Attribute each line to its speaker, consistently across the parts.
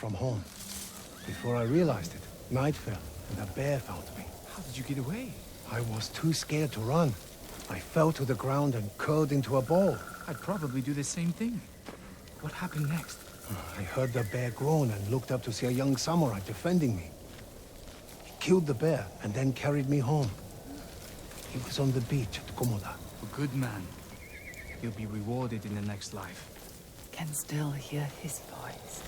Speaker 1: from home. Before I realized it, night fell, and a bear found me.
Speaker 2: How did you get away?
Speaker 1: I was too scared to run. I fell to the ground and curled into a ball.
Speaker 2: I'd probably do the same thing. What happened next?
Speaker 1: I heard the bear groan and looked up to see a young samurai defending me. He killed the bear and then carried me home. He was on the beach at Komoda.
Speaker 2: A good man. He'll be rewarded in the next life.
Speaker 3: Can still hear his voice.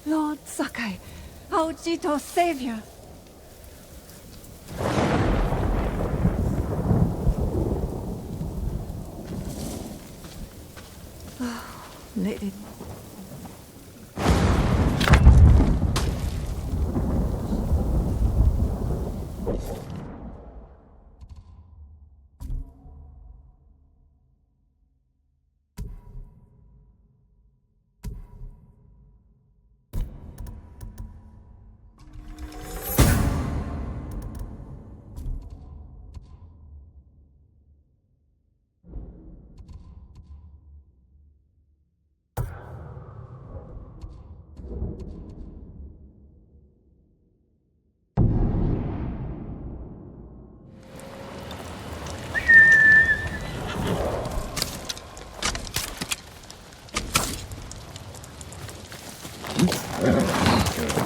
Speaker 4: Lord Sakai, Aojito's savior. Lady.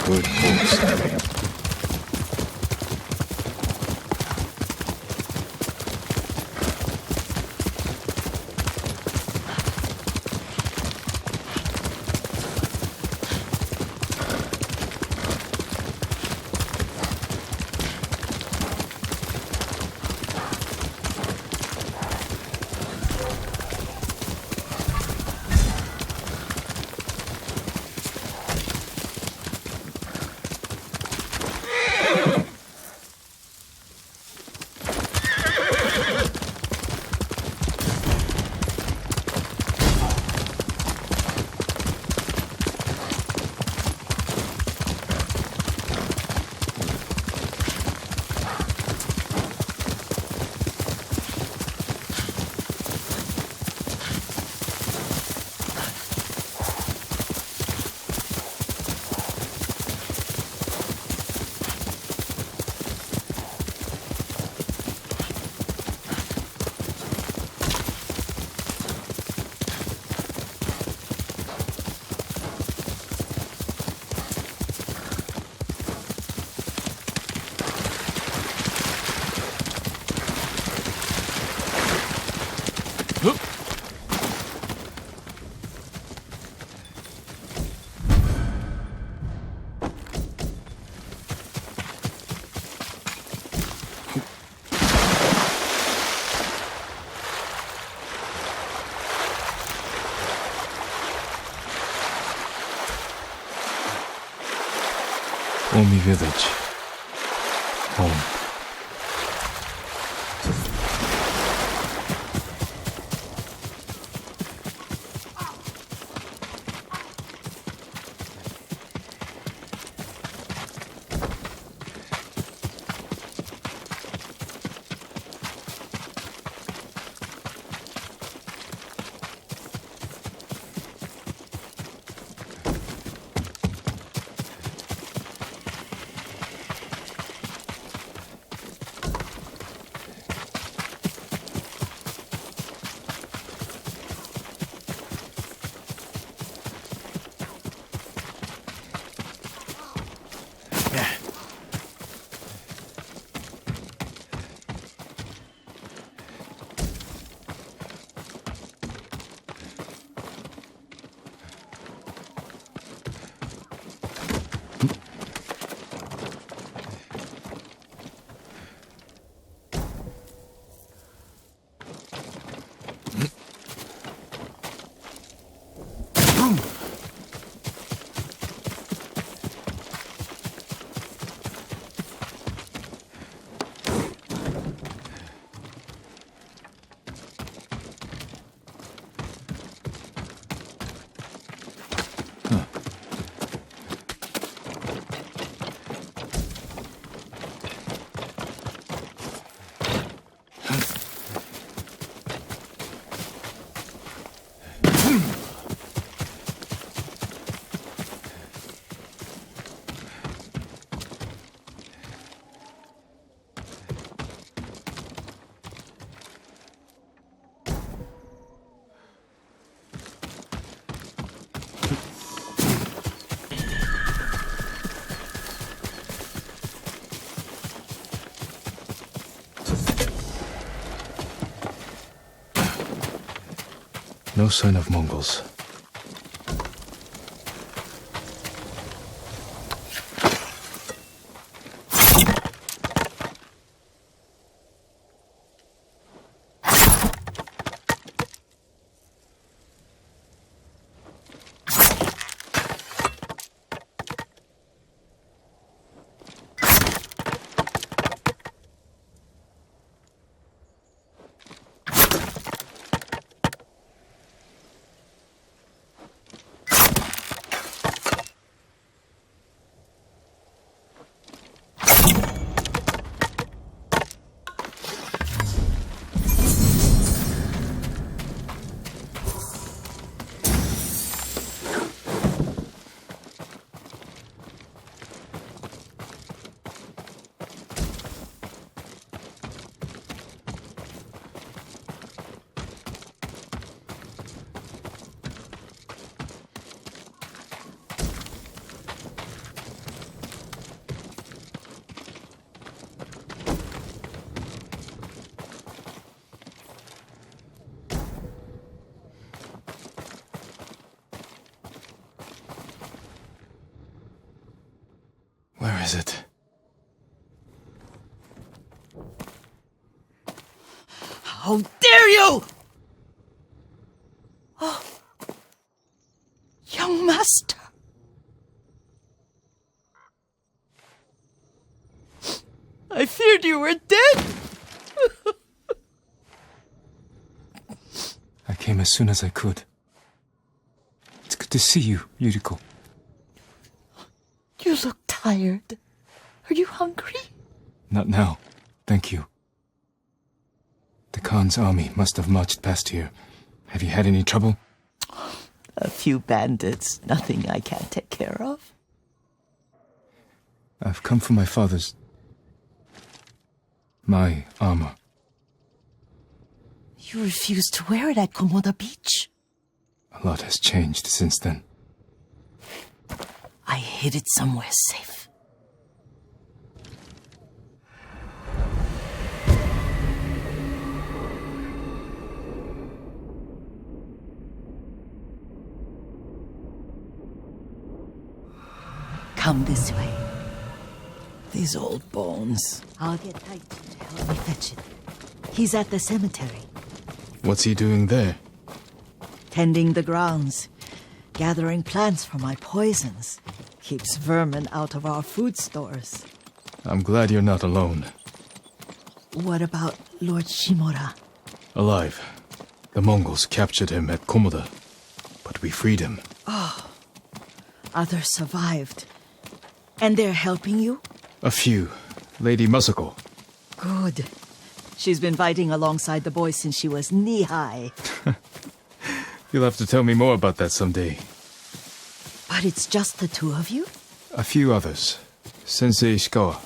Speaker 5: Good horse. Only village. Home. no sign of Mongols. Where is it?
Speaker 3: How dare you! Oh, young master. I feared you were dead.
Speaker 5: I came as soon as I could. It's good to see you, Yuriko.
Speaker 3: You look tired. Are you hungry?
Speaker 5: Not now. Thank you. The Khan's army must have marched past here. Have you had any trouble?
Speaker 3: A few bandits. Nothing I can't take care of.
Speaker 5: I've come for my father's... my armor.
Speaker 3: You refused to wear it at Komoda Beach.
Speaker 5: A lot has changed since then.
Speaker 3: I hid it somewhere safe. Come this way. These old bones. I'll get Tight to help me fetch it. He's at the cemetery.
Speaker 5: What's he doing there?
Speaker 3: Tending the grounds. Gathering plants for my poisons. Keeps vermin out of our food stores.
Speaker 5: I'm glad you're not alone.
Speaker 3: What about Lord Shimura?
Speaker 5: Alive. The Mongols captured him at Komoda, but we freed him.
Speaker 3: Others survived. And they're helping you?
Speaker 5: A few. Lady Masako.
Speaker 3: Good. She's been fighting alongside the boys since she was knee-high.
Speaker 5: You'll have to tell me more about that someday.
Speaker 3: But it's just the two of you?
Speaker 5: A few others. Sensei Ishikawa.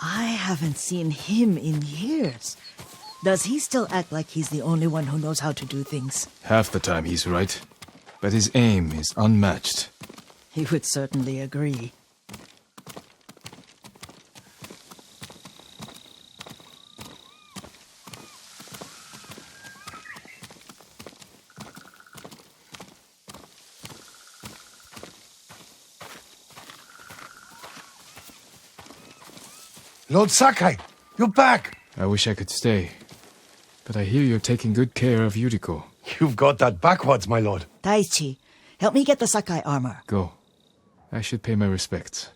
Speaker 3: I haven't seen him in years. Does he still act like he's the only one who knows how to do things?
Speaker 5: Half the time he's right, but his aim is unmatched.
Speaker 3: He would certainly agree.
Speaker 1: Lord Sakai, you're back.
Speaker 5: I wish I could stay, but I hear you're taking good care of Yuriko.
Speaker 1: You've got that backwards, my lord.
Speaker 3: Taichi, help me get the Sakai armor.
Speaker 5: Go. I should pay my respects.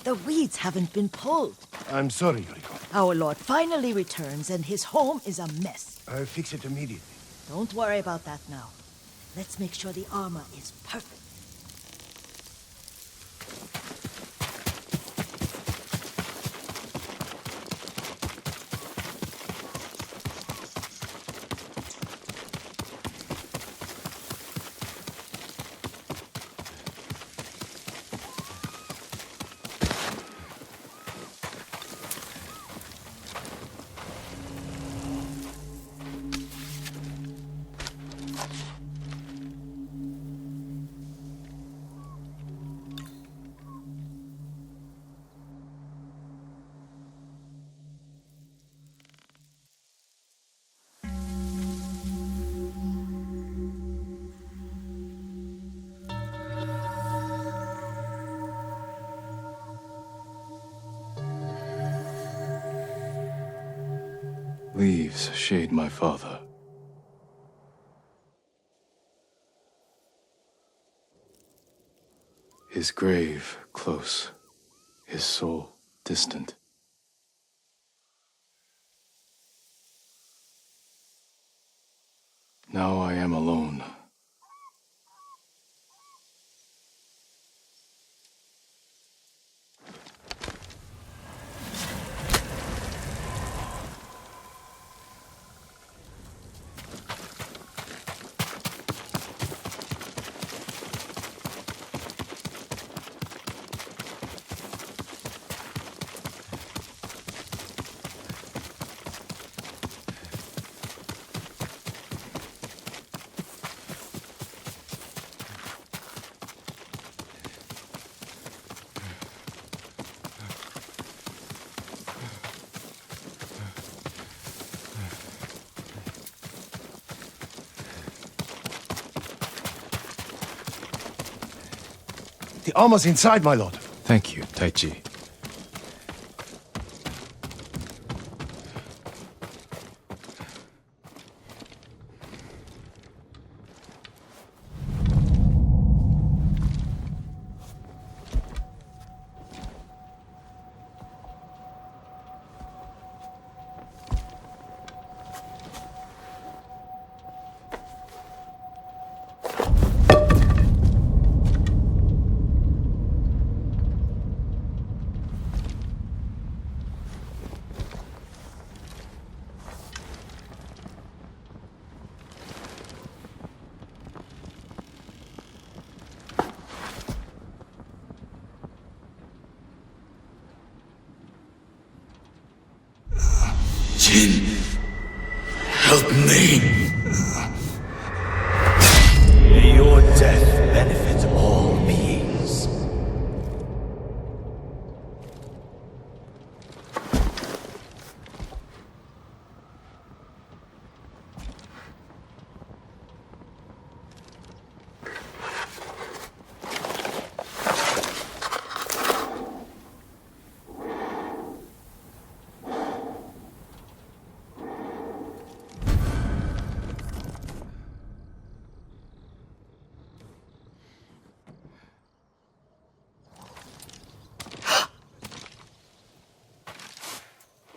Speaker 3: The weeds haven't been pulled.
Speaker 1: I'm sorry, Yuriko.
Speaker 3: Our lord finally returns and his home is a mess.
Speaker 1: I'll fix it immediately.
Speaker 3: Don't worry about that now. Let's make sure the armor is perfect.
Speaker 5: Leaves shade my father. His grave close, his soul distant. Now I am alone.
Speaker 1: The armor's inside, my lord.
Speaker 5: Thank you, Taichi.
Speaker 6: Jin, help me. May your death benefit all beings.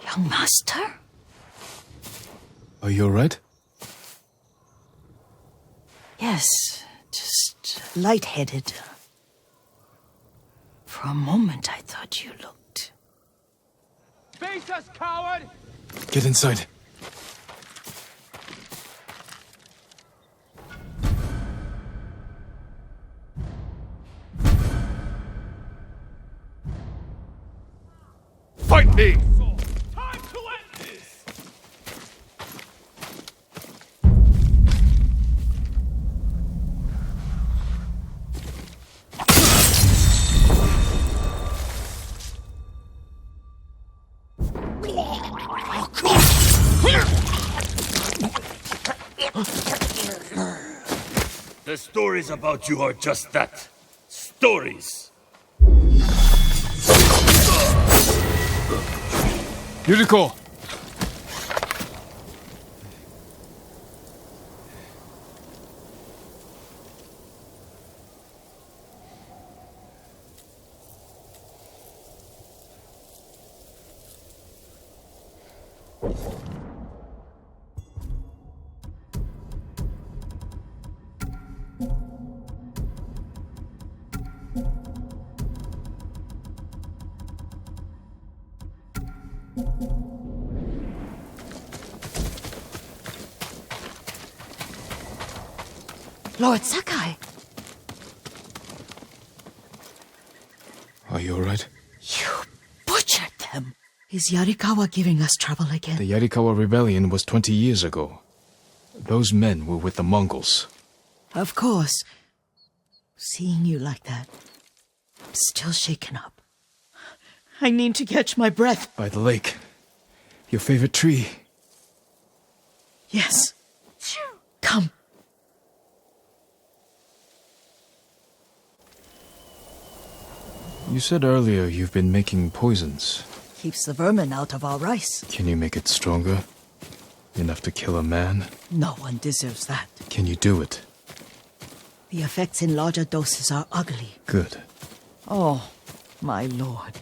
Speaker 3: Young master?
Speaker 5: Are you alright?
Speaker 3: Yes, just lightheaded. For a moment, I thought you looked...
Speaker 2: Face us, coward!
Speaker 5: Get inside.
Speaker 6: Fight me!
Speaker 2: Time to end this!
Speaker 6: The stories about you are just that. Stories.
Speaker 5: Yuriko!
Speaker 3: Lord Sakai!
Speaker 5: Are you alright?
Speaker 3: You butchered them! Is Yarikawa giving us trouble again?
Speaker 5: The Yarikawa rebellion was 20 years ago. Those men were with the Mongols.
Speaker 3: Of course. Seeing you like that, I'm still shaken up. I need to catch my breath.
Speaker 5: By the lake. Your favorite tree.
Speaker 3: Yes. Come.
Speaker 5: You said earlier you've been making poisons.
Speaker 3: Keeps the vermin out of our rice.
Speaker 5: Can you make it stronger? Enough to kill a man?
Speaker 3: No one deserves that.
Speaker 5: Can you do it?
Speaker 3: The effects in larger doses are ugly.
Speaker 5: Good.
Speaker 3: Oh, my lord.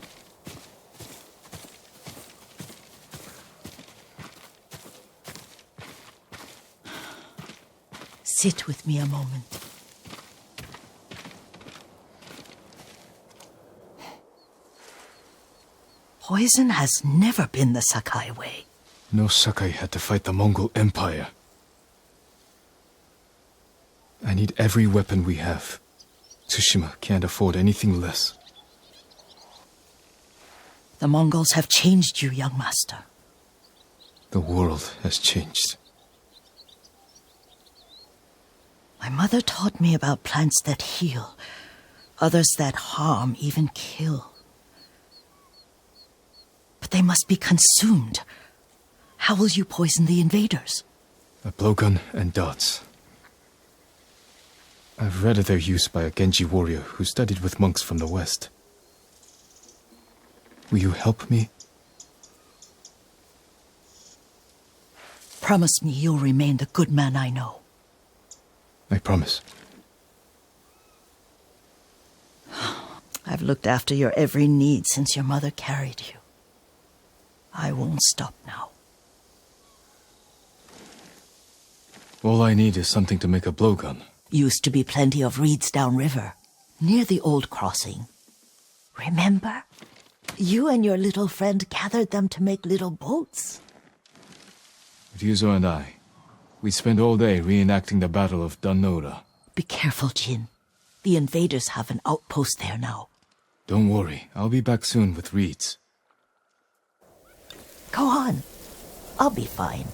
Speaker 3: Sit with me a moment. Poison has never been the Sakai way.
Speaker 5: No Sakai had to fight the Mongol Empire. I need every weapon we have. Tsushima can't afford anything less.
Speaker 3: The Mongols have changed you, young master.
Speaker 5: The world has changed.
Speaker 3: My mother taught me about plants that heal, others that harm, even kill. But they must be consumed. How will you poison the invaders?
Speaker 5: A blowgun and dots. I've read of their use by a Genji warrior who studied with monks from the west. Will you help me?
Speaker 3: Promise me you'll remain the good man I know.
Speaker 5: I promise.
Speaker 3: I've looked after your every need since your mother carried you. I won't stop now.
Speaker 5: All I need is something to make a blowgun.
Speaker 3: Used to be plenty of reeds downriver, near the old crossing. Remember? You and your little friend gathered them to make little boats.
Speaker 5: Ryuzo and I, we spent all day reenacting the Battle of Danora.
Speaker 3: Be careful, Jin. The invaders have an outpost there now.
Speaker 5: Don't worry, I'll be back soon with reeds.
Speaker 3: Go on. I'll be fine.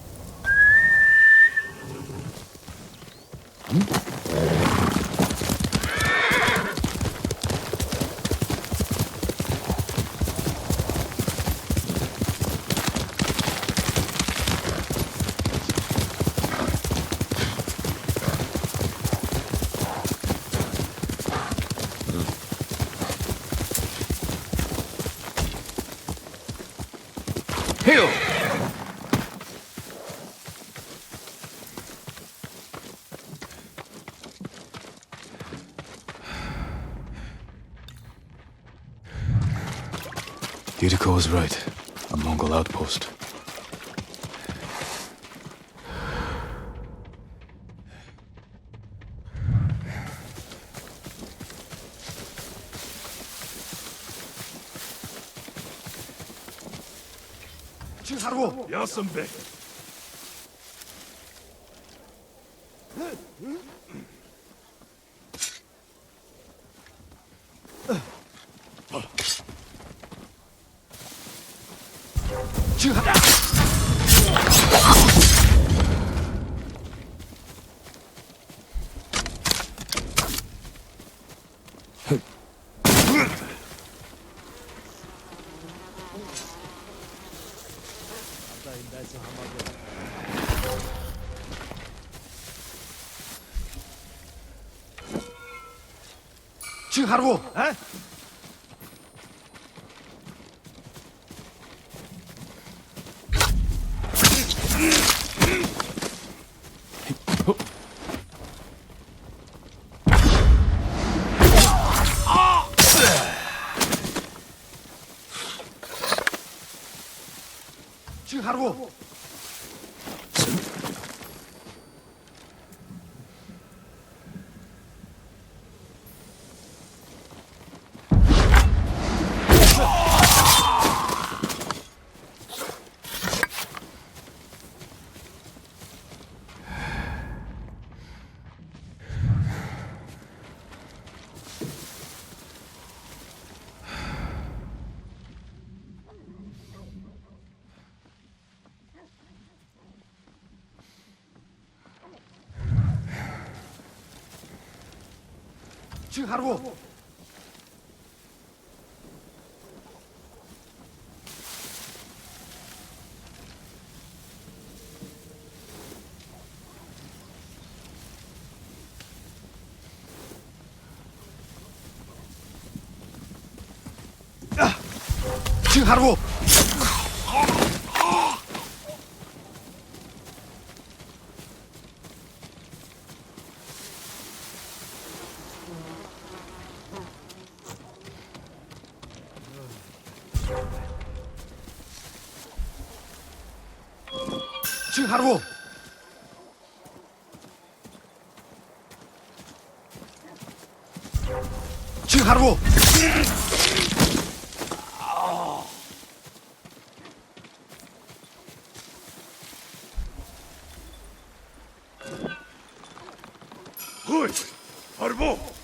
Speaker 5: Heal! Yuriko was right. A Mongol outpost.
Speaker 6: Yasunbe.
Speaker 1: 지하로. 지하로.
Speaker 6: Ой! Арбо!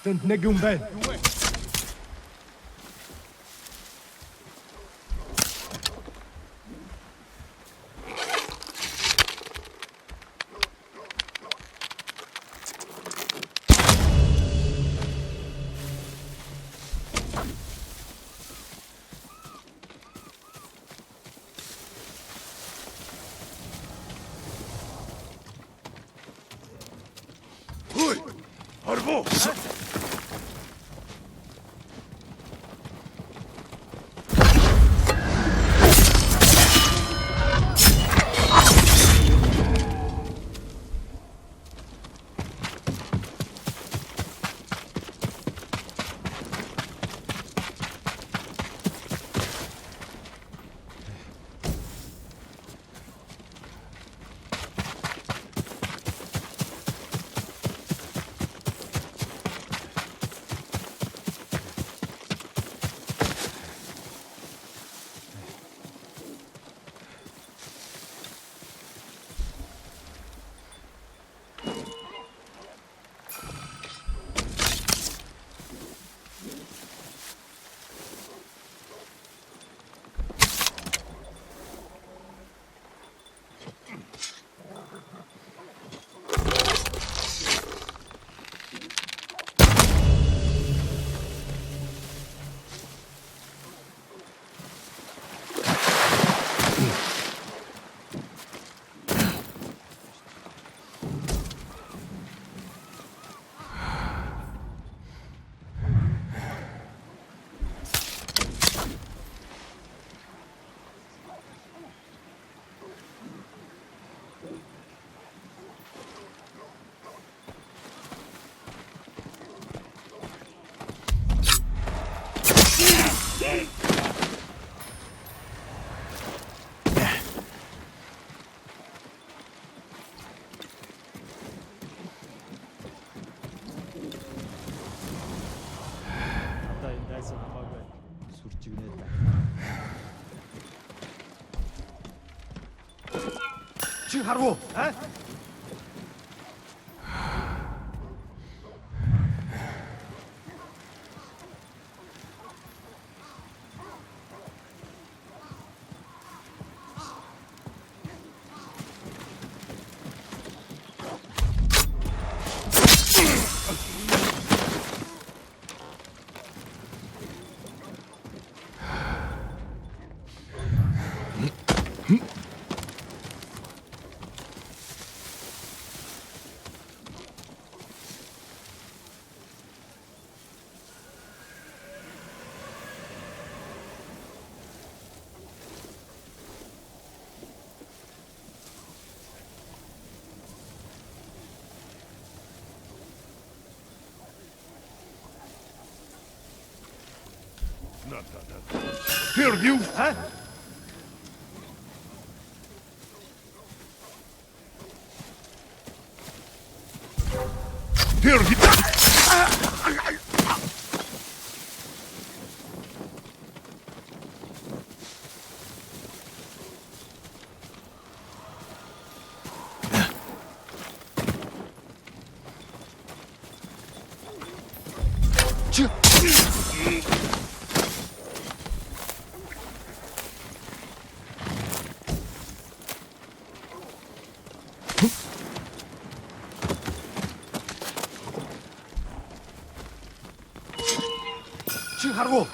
Speaker 1: Den negumben.
Speaker 6: Ой! Арбо!
Speaker 1: 지하로.
Speaker 6: Впервью! Впервью!
Speaker 1: 지하로.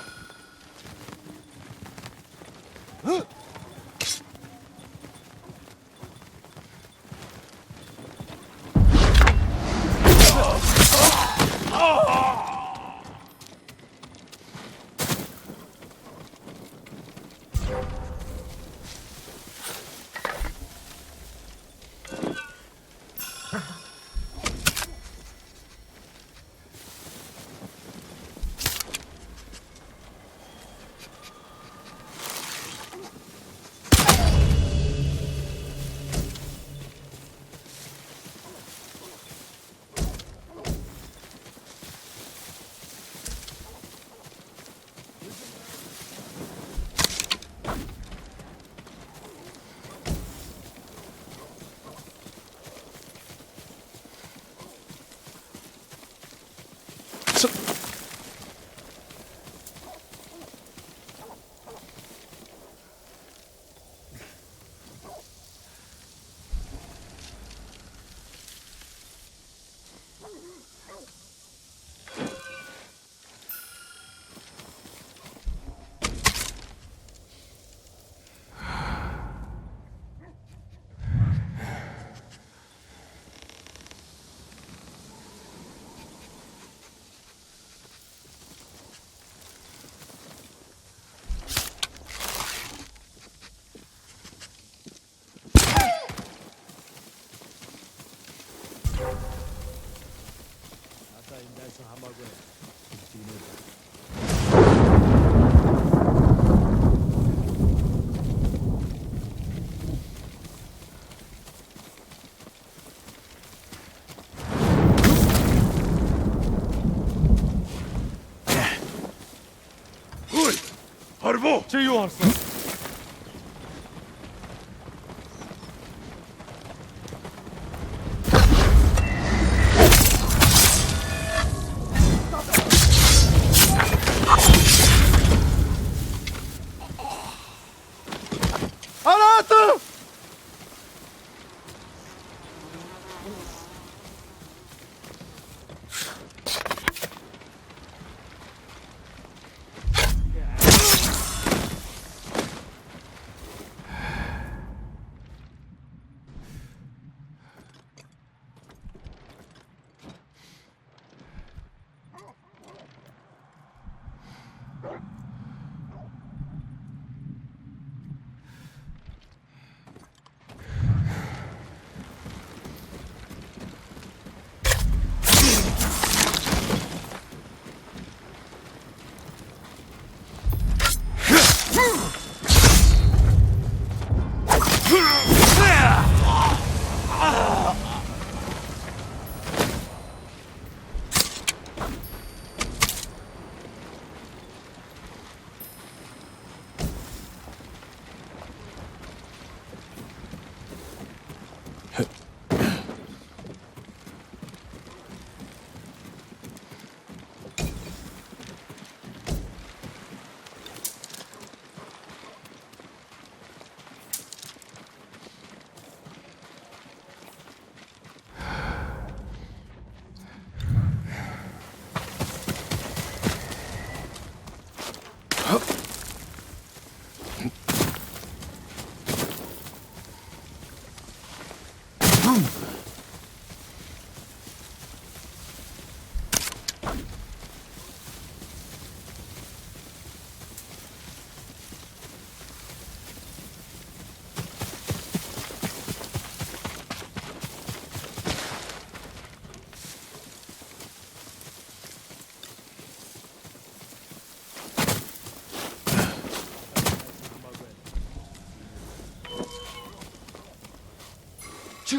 Speaker 6: Harbo!
Speaker 7: 제이오하르사. 아나타!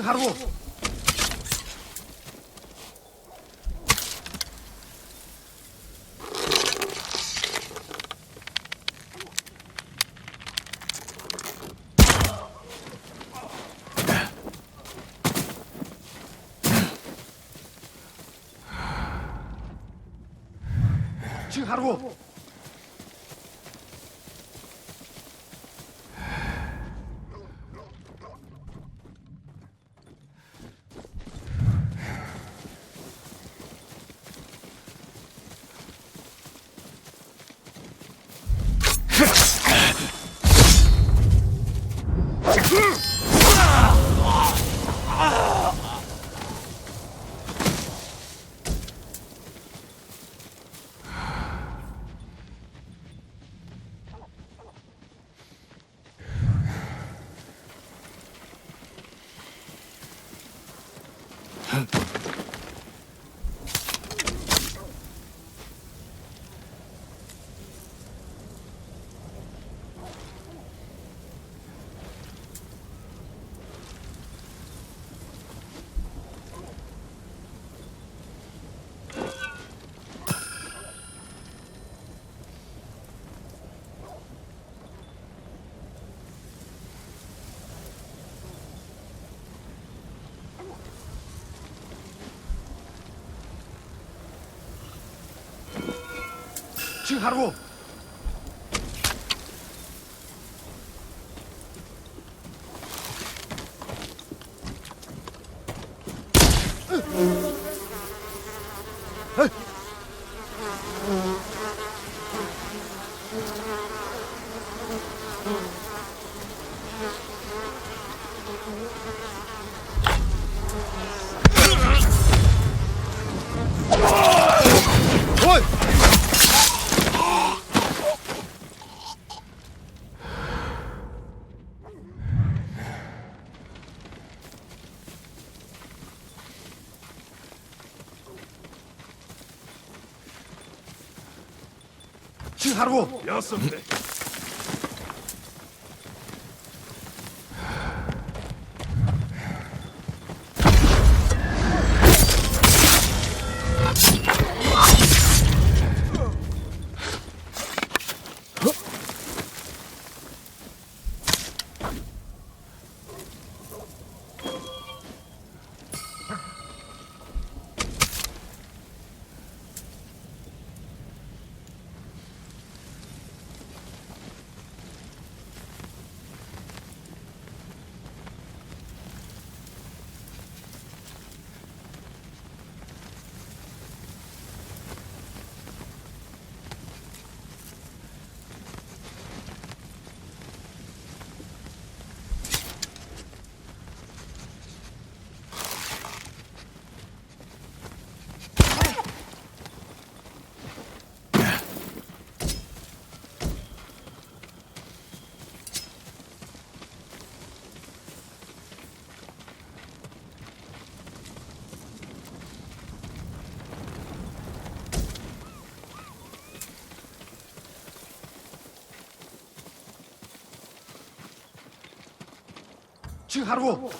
Speaker 1: 하루 하루
Speaker 7: 지금 가라고. 지금 가라고.
Speaker 6: 여섯대.
Speaker 7: 지금 가라고.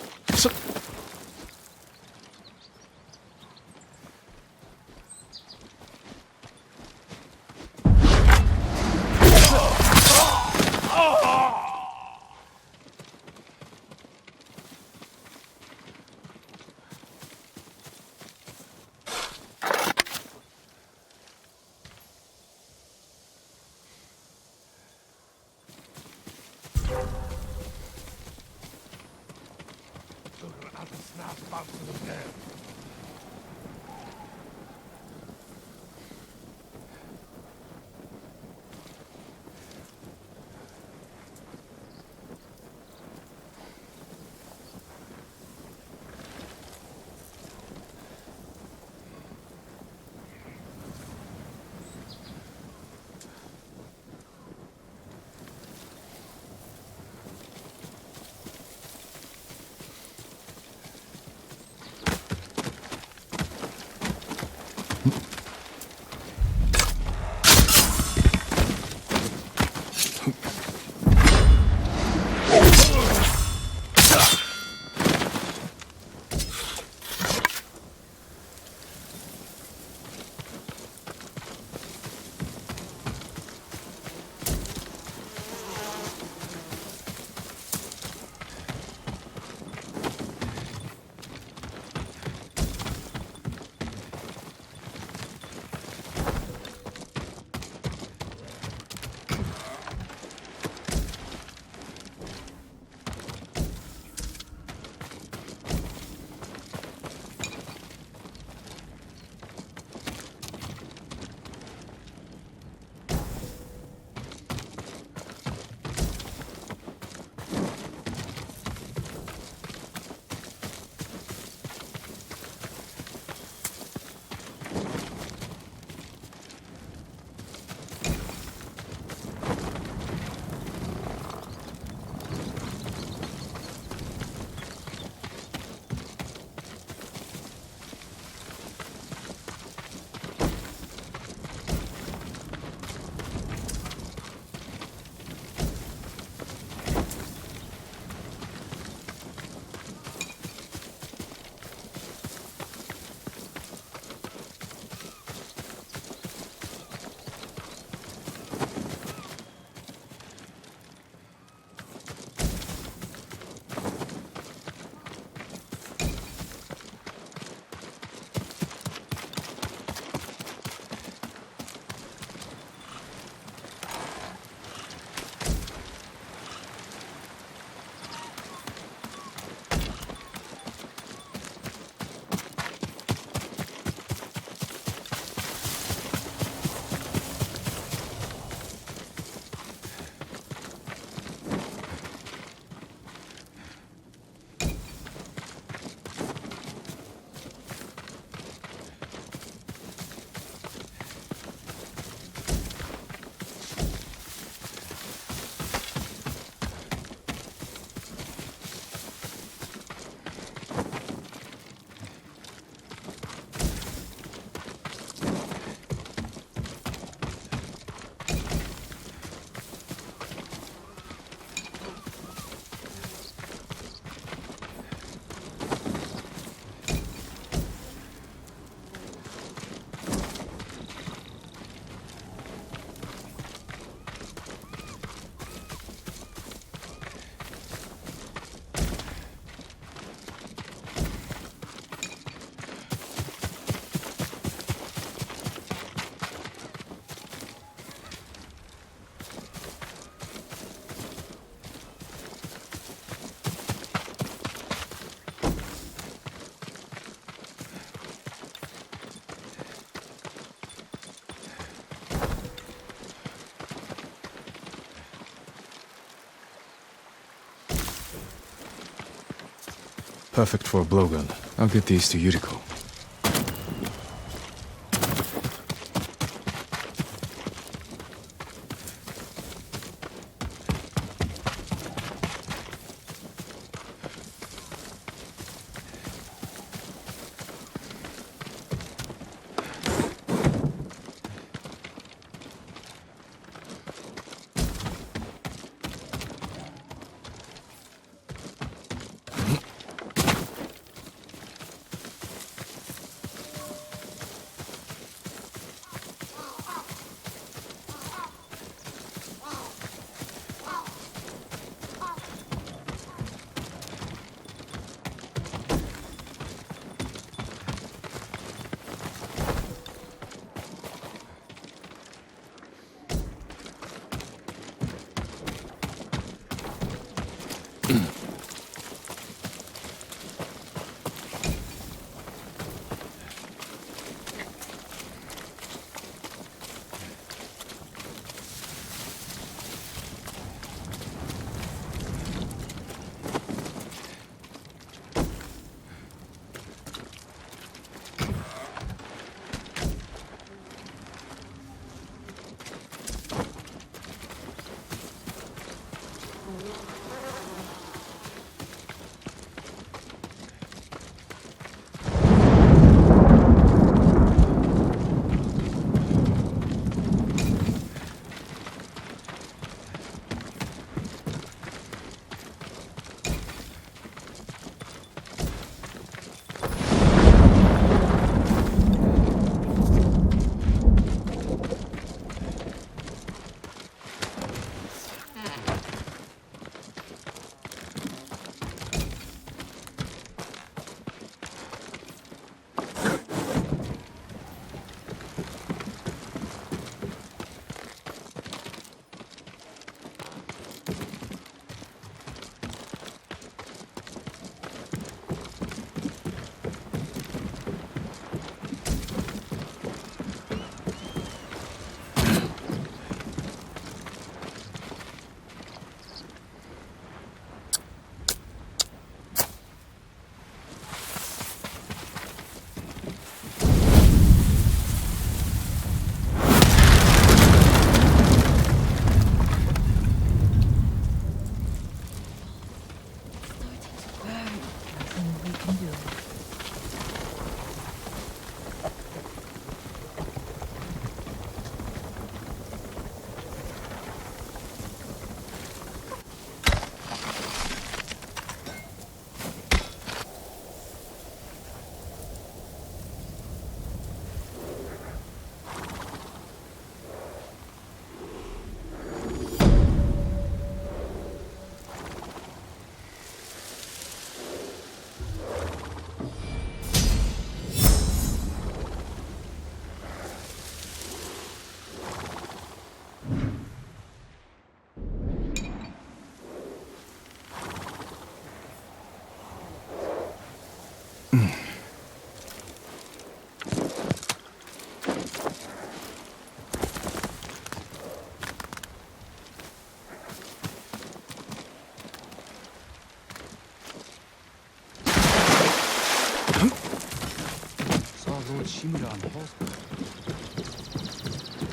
Speaker 5: Perfect for a blowgun. I'll get these to Yuriko.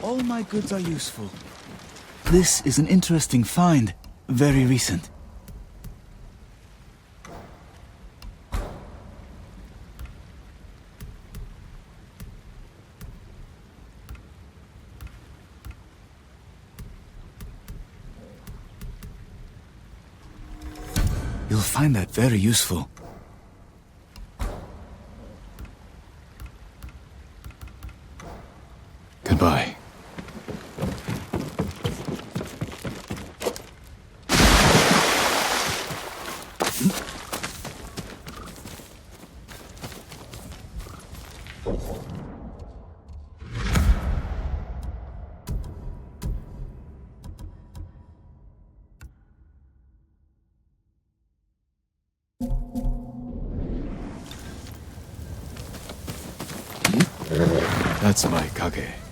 Speaker 8: All my goods are useful. This is an interesting find. Very recent. You'll find that very useful.
Speaker 5: Goodbye. That's my kage.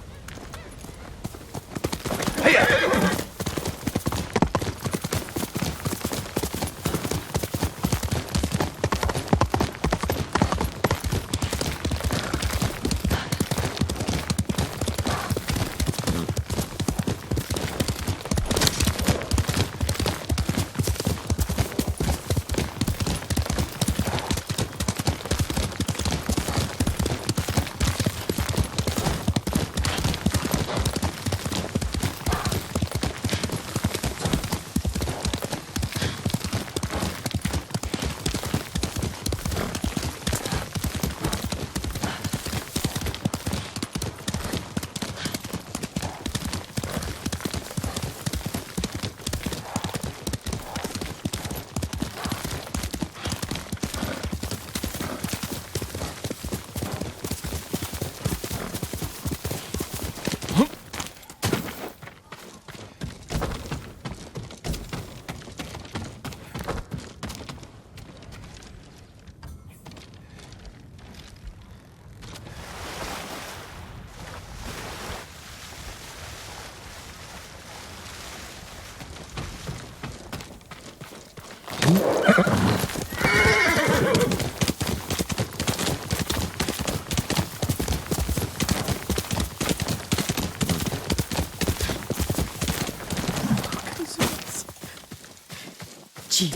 Speaker 3: Jin,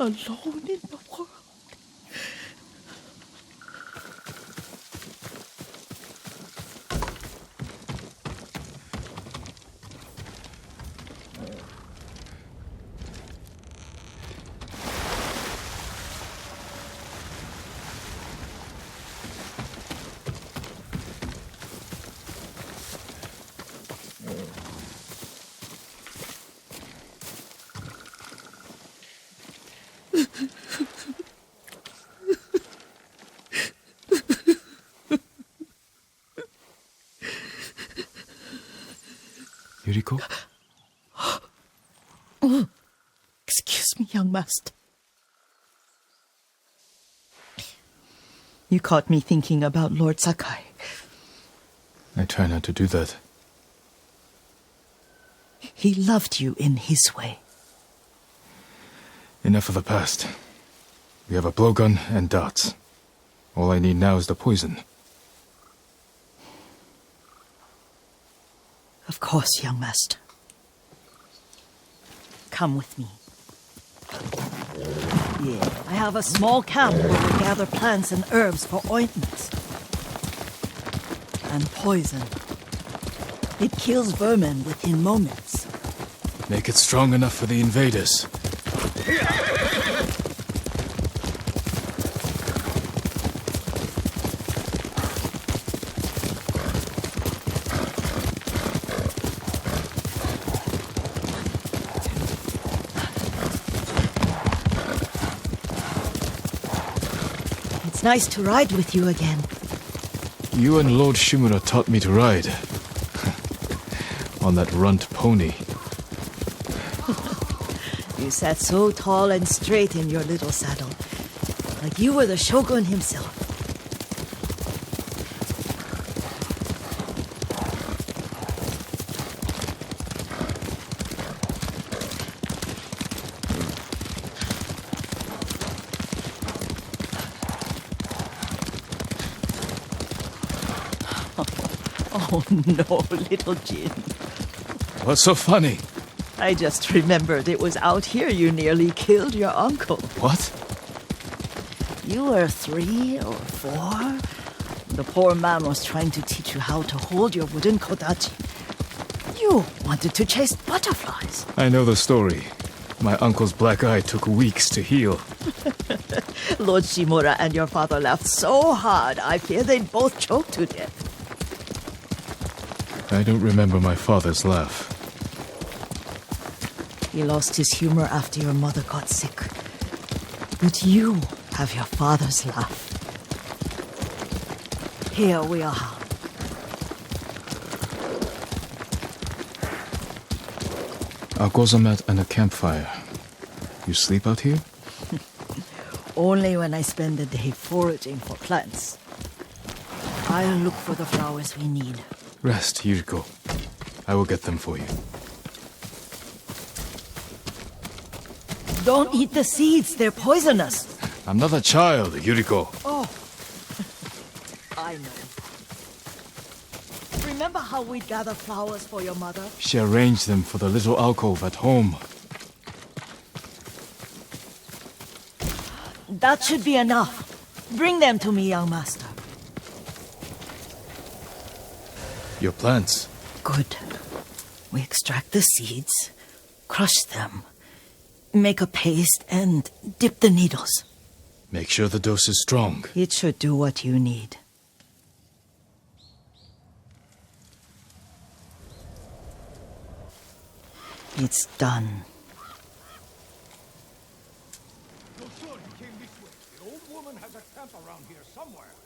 Speaker 3: alone in the world.
Speaker 5: Yuriko?
Speaker 3: Excuse me, young master. You caught me thinking about Lord Sakai.
Speaker 5: I try not to do that.
Speaker 3: He loved you in his way.
Speaker 5: Enough of the past. We have a blowgun and darts. All I need now is the poison.
Speaker 3: Of course, young master. Come with me. Yeah, I have a small camp where we gather plants and herbs for ointments. And poison. It kills vermin within moments.
Speaker 5: Make it strong enough for the invaders.
Speaker 3: It's nice to ride with you again.
Speaker 5: You and Lord Shimura taught me to ride. On that runt pony.
Speaker 3: You sat so tall and straight in your little saddle, like you were the shogun himself. Oh no, little Jin.
Speaker 5: What's so funny?
Speaker 3: I just remembered it was out here you nearly killed your uncle.
Speaker 5: What?
Speaker 3: You were 3 or 4. The poor man was trying to teach you how to hold your wooden kodachi. You wanted to chase butterflies.
Speaker 5: I know the story. My uncle's black eye took weeks to heal.
Speaker 3: Lord Shimura and your father laughed so hard, I fear they'd both choke to death.
Speaker 5: I don't remember my father's laugh.
Speaker 3: He lost his humor after your mother got sick. But you have your father's laugh. Here we are.
Speaker 5: A gozamat and a campfire. You sleep out here?
Speaker 3: Only when I spend the day foraging for plants. I'll look for the flowers we need.
Speaker 5: Rest, Yuriko. I will get them for you.
Speaker 3: Don't eat the seeds, they're poisonous.
Speaker 5: I'm not a child, Yuriko.
Speaker 3: Oh, I know. Remember how we'd gather flowers for your mother?
Speaker 5: She arranged them for the little alcove at home.
Speaker 3: That should be enough. Bring them to me, young master.
Speaker 5: Your plants.
Speaker 3: Good. We extract the seeds, crush them, make a paste, and dip the needles.
Speaker 5: Make sure the dose is strong.
Speaker 3: It should do what you need. It's done.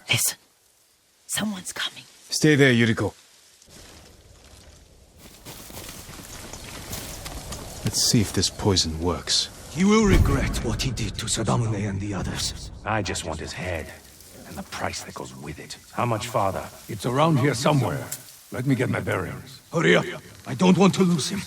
Speaker 3: Listen. Someone's coming.
Speaker 5: Stay there, Yuriko. Let's see if this poison works.
Speaker 1: He will regret what he did to Sadamune and the others.
Speaker 6: I just want his head. And the price that goes with it. How much farther?
Speaker 1: It's around here somewhere. Let me get my bearings. Hurry up. I don't want to lose him.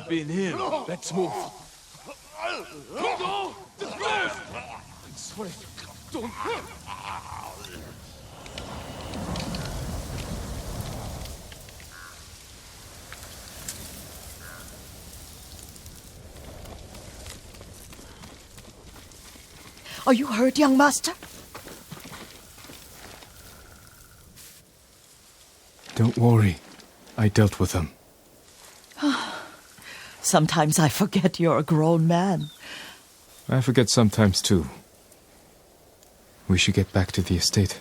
Speaker 6: have been him.
Speaker 5: Let's move.
Speaker 3: Are you hurt, young master?
Speaker 5: Don't worry. I dealt with them.
Speaker 3: Sometimes I forget you're a grown man.
Speaker 5: I forget sometimes too. We should get back to the estate.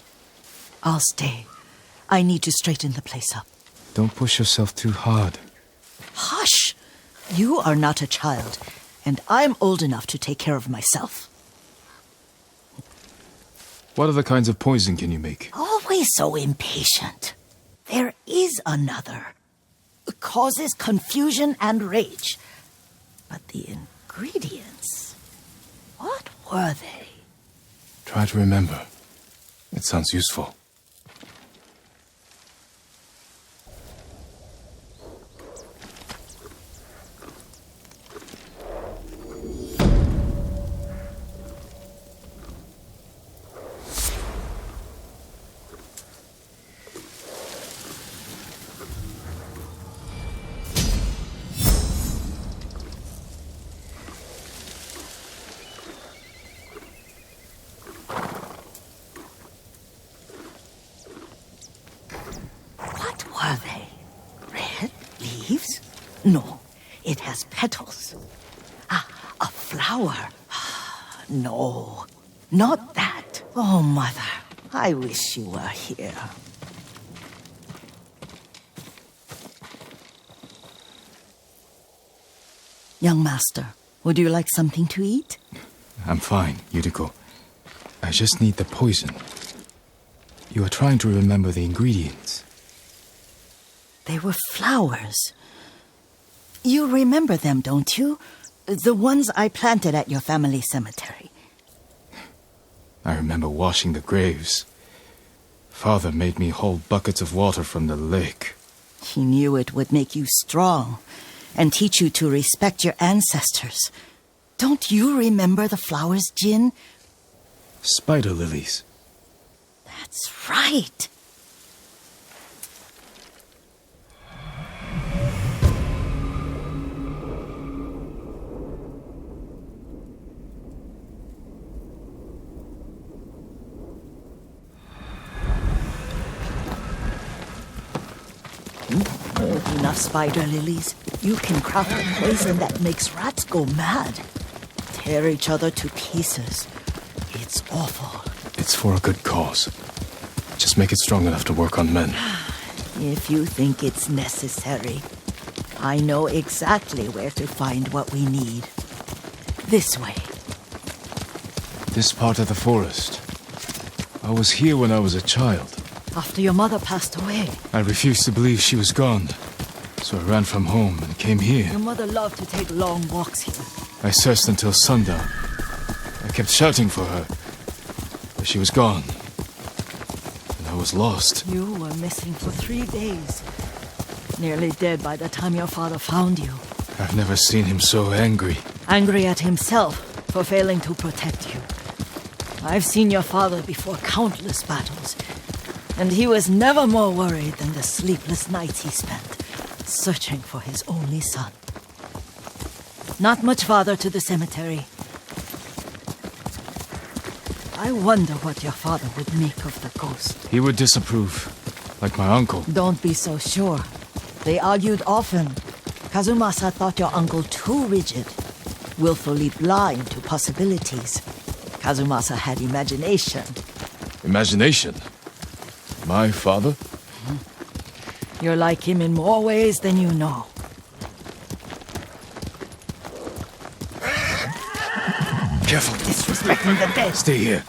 Speaker 3: I'll stay. I need to straighten the place up.
Speaker 5: Don't push yourself too hard.
Speaker 3: Hush! You are not a child, and I'm old enough to take care of myself.
Speaker 5: What other kinds of poison can you make?
Speaker 3: Always so impatient. There is another. It causes confusion and rage. But the ingredients... what were they?
Speaker 5: Try to remember. It sounds useful.
Speaker 3: Are they red leaves? No, it has petals. Ah, a flower. No, not that. Oh, Mother, I wish you were here. Young master, would you like something to eat?
Speaker 5: I'm fine, Yuriko. I just need the poison. You are trying to remember the ingredients.
Speaker 3: They were flowers. You remember them, don't you? The ones I planted at your family cemetery.
Speaker 5: I remember washing the graves. Father made me hold buckets of water from the lake.
Speaker 3: He knew it would make you strong and teach you to respect your ancestors. Don't you remember the flowers, Jin?
Speaker 5: Spider lilies.
Speaker 3: That's right. Enough spider lilies. You can craft a poison that makes rats go mad. Tear each other to pieces. It's awful.
Speaker 5: It's for a good cause. Just make it strong enough to work on men.
Speaker 3: If you think it's necessary, I know exactly where to find what we need. This way.
Speaker 5: This part of the forest. I was here when I was a child.
Speaker 3: After your mother passed away.
Speaker 5: I refused to believe she was gone. So I ran from home and came here.
Speaker 3: Your mother loved to take long walks here.
Speaker 5: I searched until sundown. I kept shouting for her. But she was gone. And I was lost.
Speaker 3: You were missing for 3 days. Nearly dead by the time your father found you.
Speaker 5: I've never seen him so angry.
Speaker 3: Angry at himself for failing to protect you. I've seen your father before countless battles. And he was never more worried than the sleepless nights he spent searching for his only son. Not much farther to the cemetery. I wonder what your father would make of the ghost.
Speaker 5: He would disapprove, like my uncle.
Speaker 3: Don't be so sure. They argued often. Kazumasa thought your uncle too rigid, willfully blind to possibilities. Kazumasa had imagination.
Speaker 5: Imagination? My father?
Speaker 3: You're like him in more ways than you know.
Speaker 5: Careful.
Speaker 3: Disrespecting the dead.
Speaker 5: Stay here.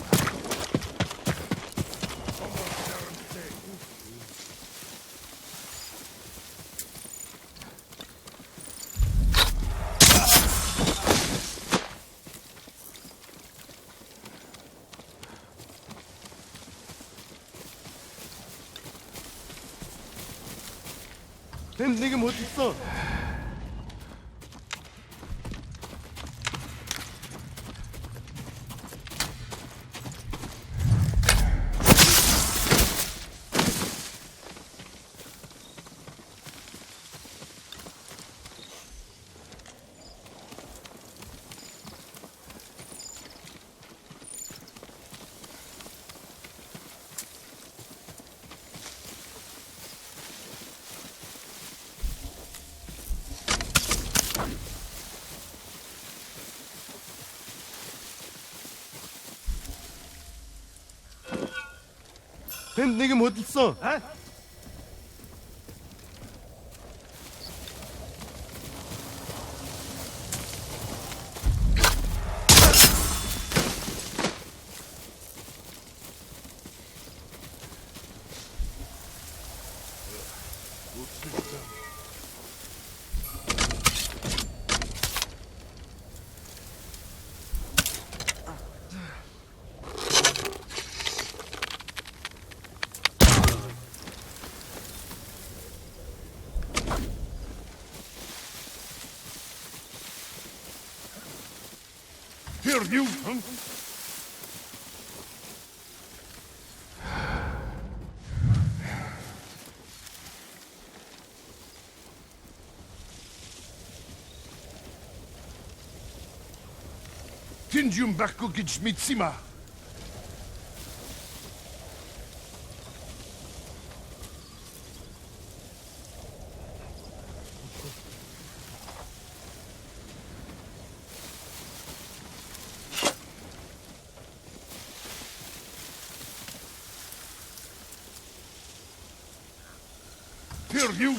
Speaker 7: 내게 못 있어.
Speaker 6: Here, you! Tinjum Bakukij Mitsima! Here, you!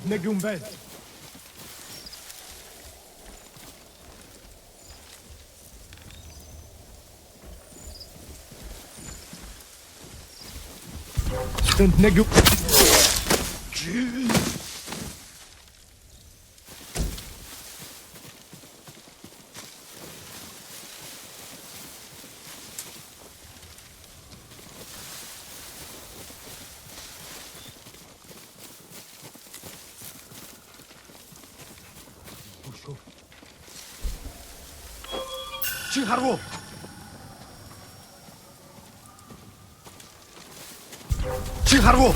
Speaker 7: Negumbed. Negu.
Speaker 1: 지하로. 지하로.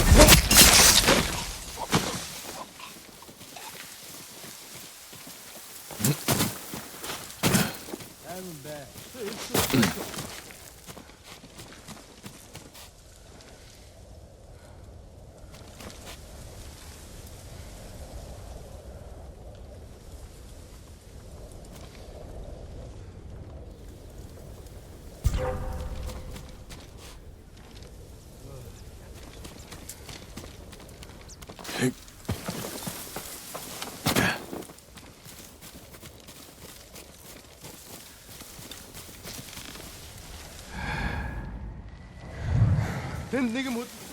Speaker 7: 내게 못 있어.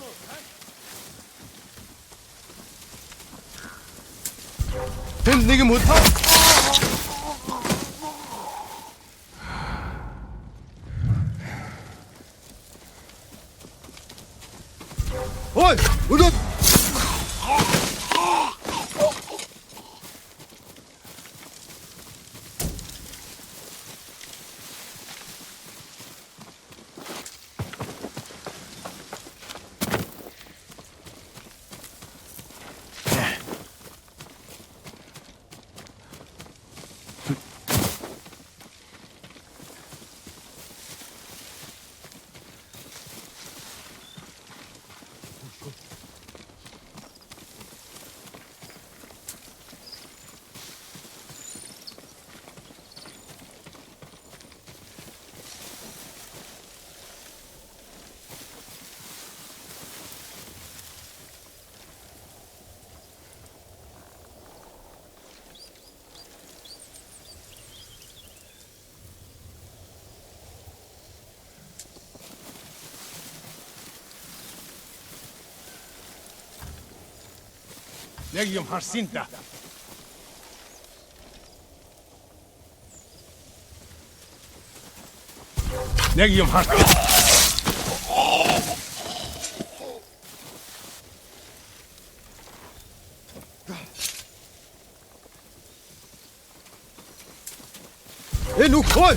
Speaker 7: 내게 못. 어이, 우리.
Speaker 6: Negium Harsinta! Negium Harsinta!
Speaker 7: Enu, oi!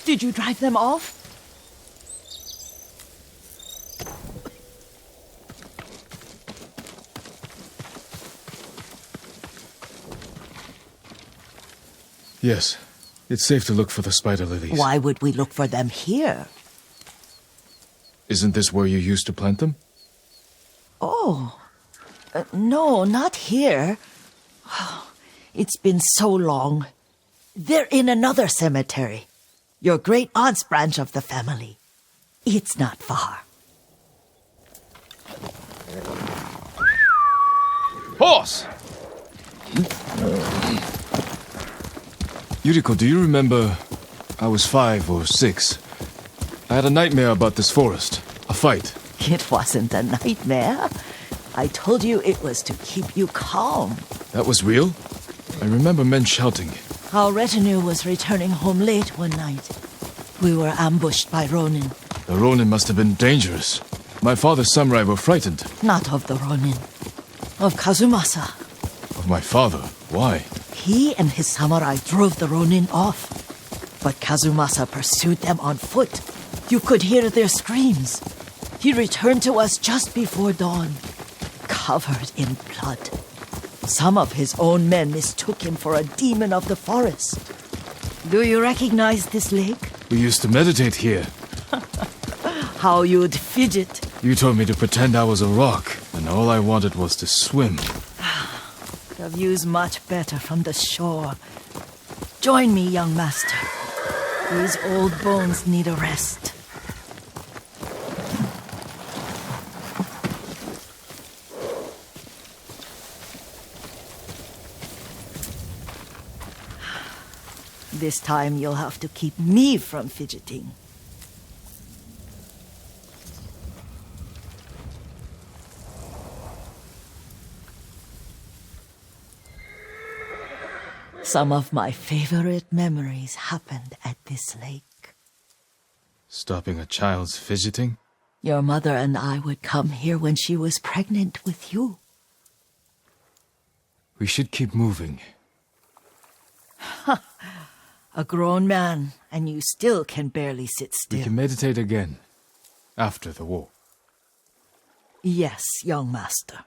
Speaker 3: Did you drive them off?
Speaker 5: Yes. It's safe to look for the spider lilies.
Speaker 3: Why would we look for them here?
Speaker 5: Isn't this where you used to plant them?
Speaker 3: Oh, no, not here. It's been so long. They're in another cemetery. Your great-aunt's branch of the family. It's not far.
Speaker 5: Horse! Yuriko, do you remember... I was 5 or 6. I had a nightmare about this forest. A fight.
Speaker 3: It wasn't a nightmare. I told you it was to keep you calm.
Speaker 5: That was real? I remember men shouting.
Speaker 3: Our retinue was returning home late one night. We were ambushed by Ronin.
Speaker 5: The Ronin must have been dangerous. My father's samurai were frightened.
Speaker 3: Not of the Ronin. Of Kazumasa.
Speaker 5: Of my father? Why?
Speaker 3: He and his samurai drove the Ronin off. But Kazumasa pursued them on foot. You could hear their screams. He returned to us just before dawn, covered in blood. Some of his own men mistook him for a demon of the forest. Do you recognize this lake?
Speaker 5: We used to meditate here.
Speaker 3: How you'd fidget.
Speaker 5: You told me to pretend I was a rock, and all I wanted was to swim.
Speaker 3: The view's much better from the shore. Join me, young master. These old bones need a rest. This time you'll have to keep me from fidgeting. Some of my favorite memories happened at this lake.
Speaker 5: Stopping a child's fidgeting?
Speaker 3: Your mother and I would come here when she was pregnant with you.
Speaker 5: We should keep moving.
Speaker 3: A grown man, and you still can barely sit still.
Speaker 5: We can meditate again. After the war.
Speaker 3: Yes, young master.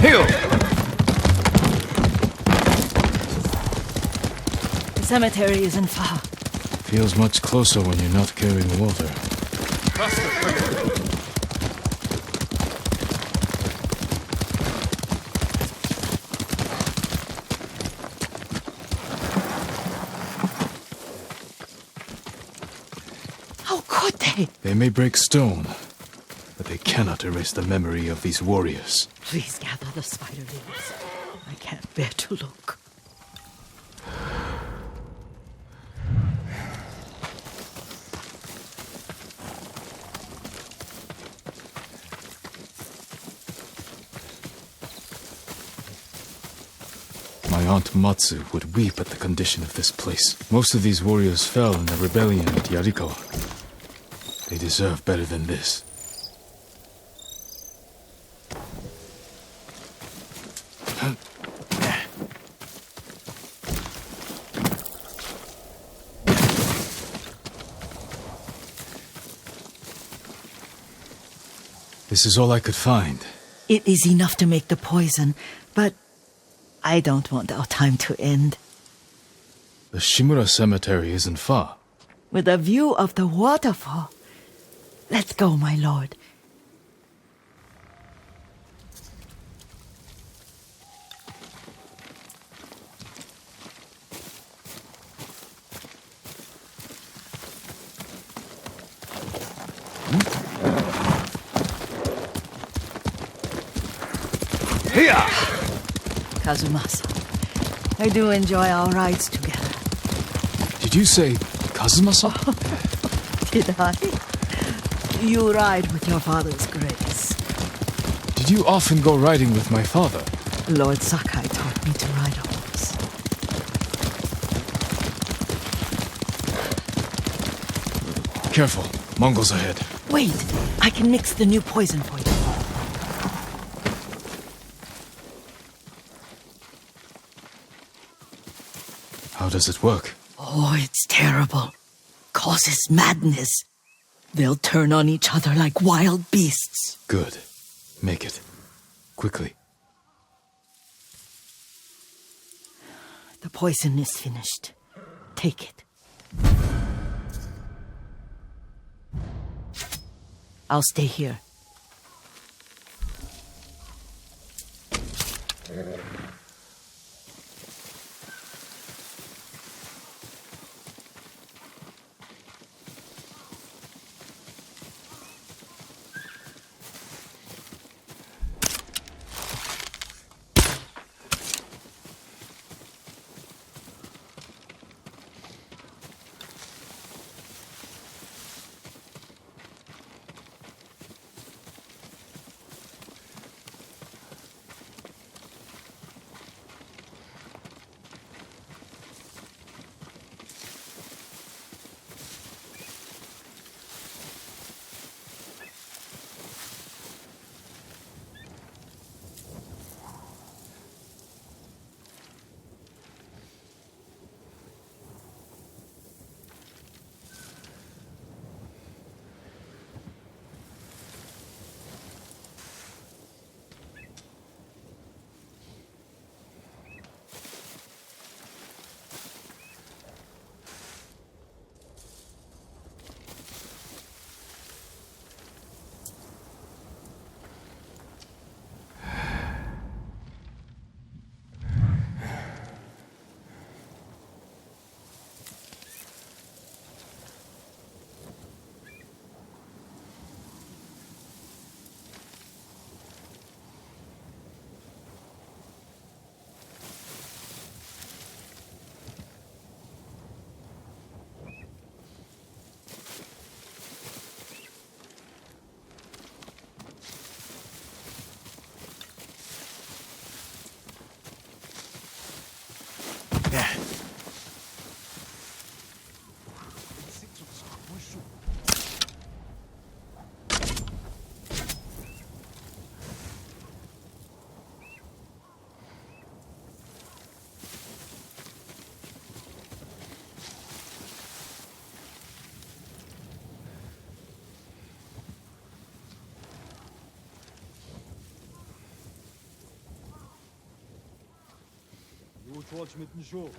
Speaker 5: Heel!
Speaker 3: The cemetery isn't far.
Speaker 5: Feels much closer when you're not carrying water.
Speaker 3: How could they?
Speaker 5: They may break stone, but they cannot erase the memory of these warriors.
Speaker 3: Please gather the spider lilies. I can't bear to look.
Speaker 5: My Aunt Matsu would weep at the condition of this place. Most of these warriors fell in the rebellion at Yarikawa. They deserve better than this. This is all I could find.
Speaker 3: It is enough to make the poison, but I don't want our time to end.
Speaker 5: The Shimura cemetery isn't far.
Speaker 3: with a view of the waterfall. Let's go, my lord.
Speaker 6: Here!
Speaker 3: Kazumasa, I do enjoy our rides together.
Speaker 5: Did you say Kazumasa?
Speaker 3: Did I? You ride with your father's grace.
Speaker 5: Did you often go riding with my father?
Speaker 3: Lord Sakai taught me to ride a horse.
Speaker 5: Careful, Mongols ahead.
Speaker 3: Wait, I can mix the new poison for you.
Speaker 5: How does it work?
Speaker 3: Oh, it's terrible. Causes madness. They'll turn on each other like wild beasts.
Speaker 5: Good. Make it. Quickly.
Speaker 3: The poison is finished. Take it. I'll stay here.
Speaker 7: Watch mit dem Show.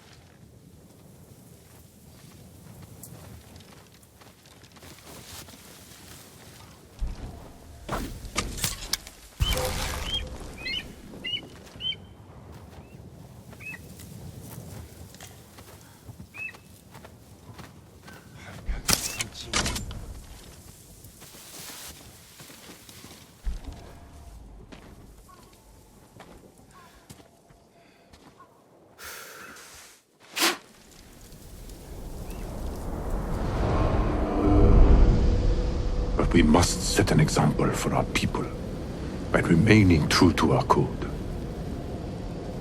Speaker 9: We must set an example for our people by remaining true to our code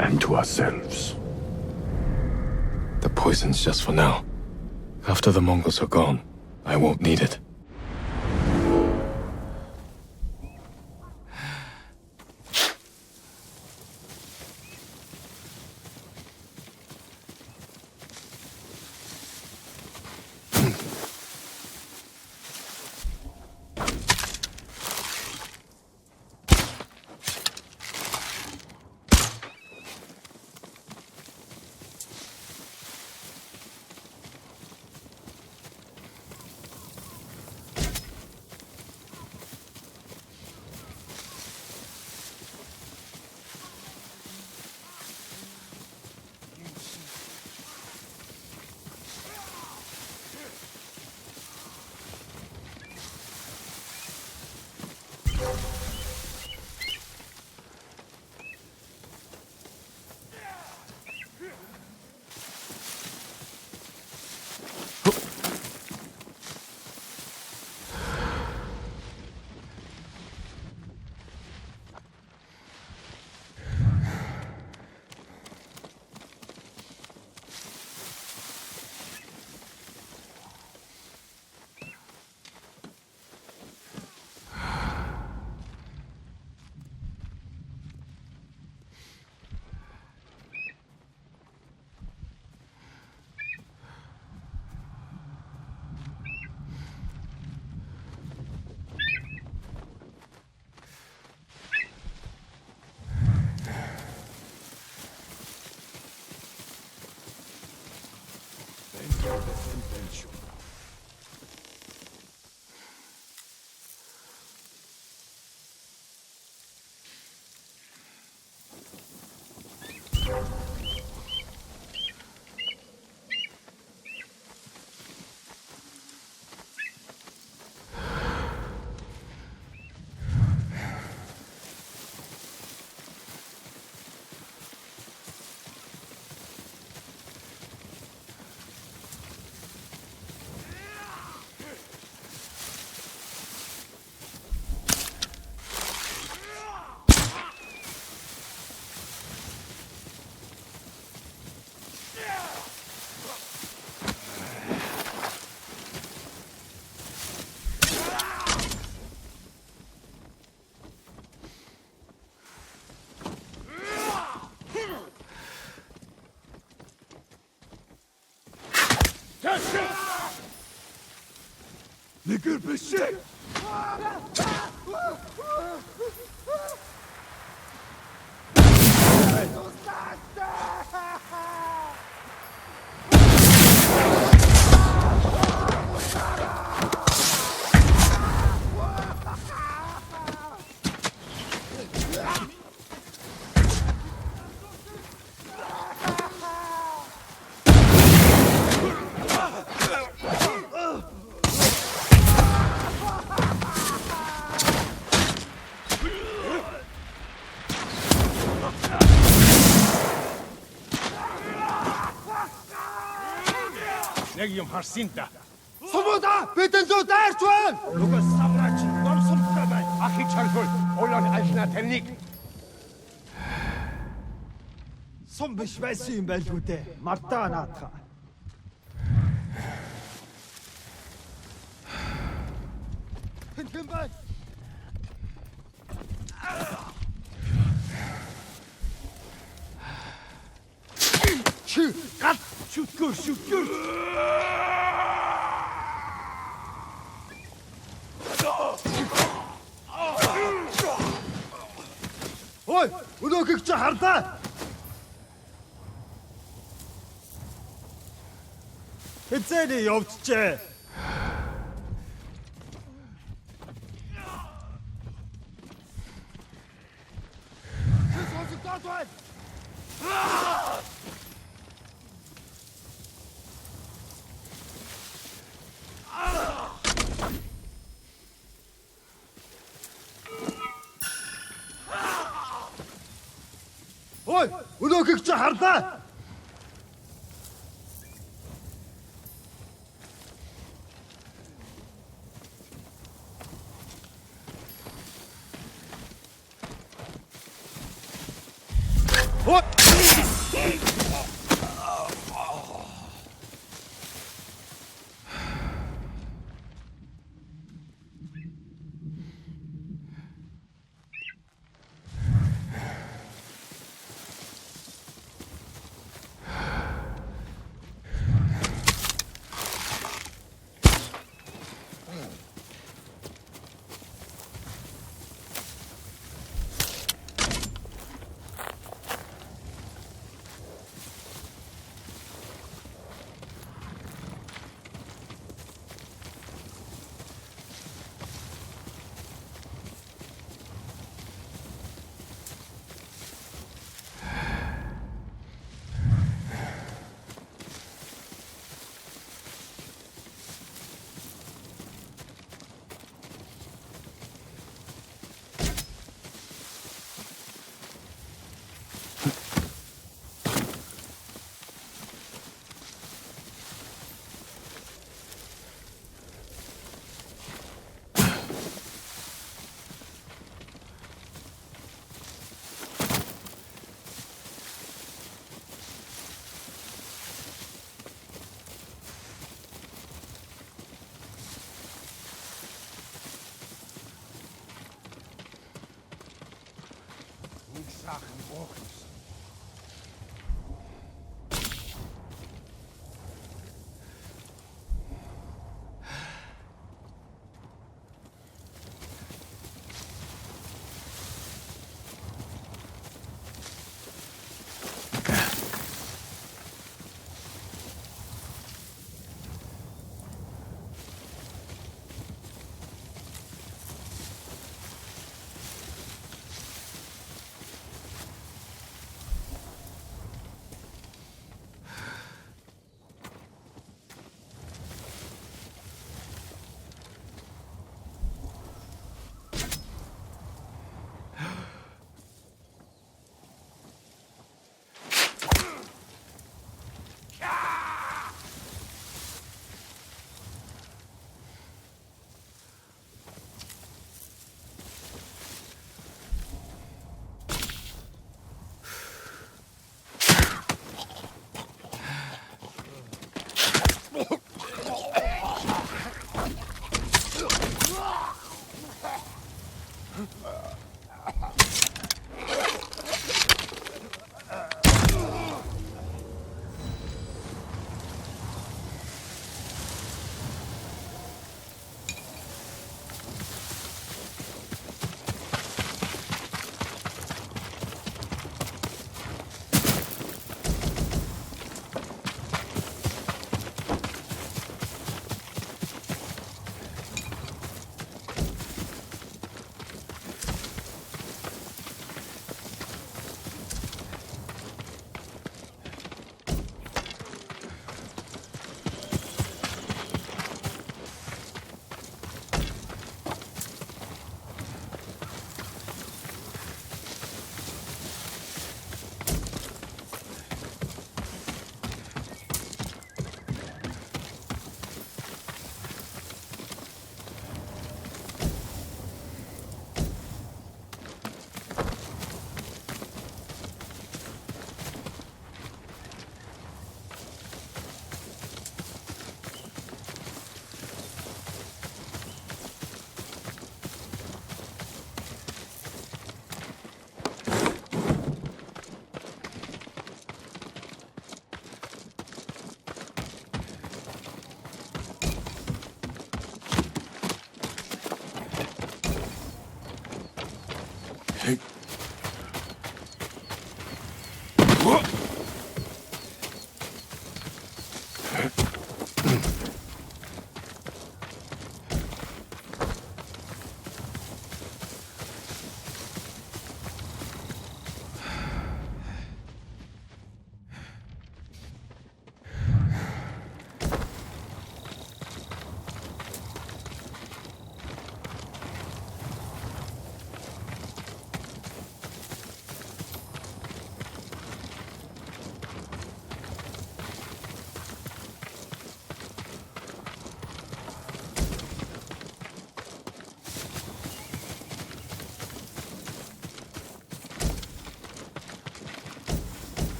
Speaker 9: and to ourselves.
Speaker 5: The poison's just for now. After the Mongols are gone, I won't need it.
Speaker 7: Negium harsinta.
Speaker 1: Svoboda! Bitte zu Derstwan!
Speaker 7: Lukas Sabrachi, dom sumtabay. Achi chalful, olan alna ternik.
Speaker 10: Som beschwessim belgute, martanatra. Hinkenbek!
Speaker 7: Shoot, cut! Shoot good, shoot good!
Speaker 10: Ой, өнөөхийг чи хардаа. Хэзээ явчихжээ. Ой, өнөөхийг чи хардаа.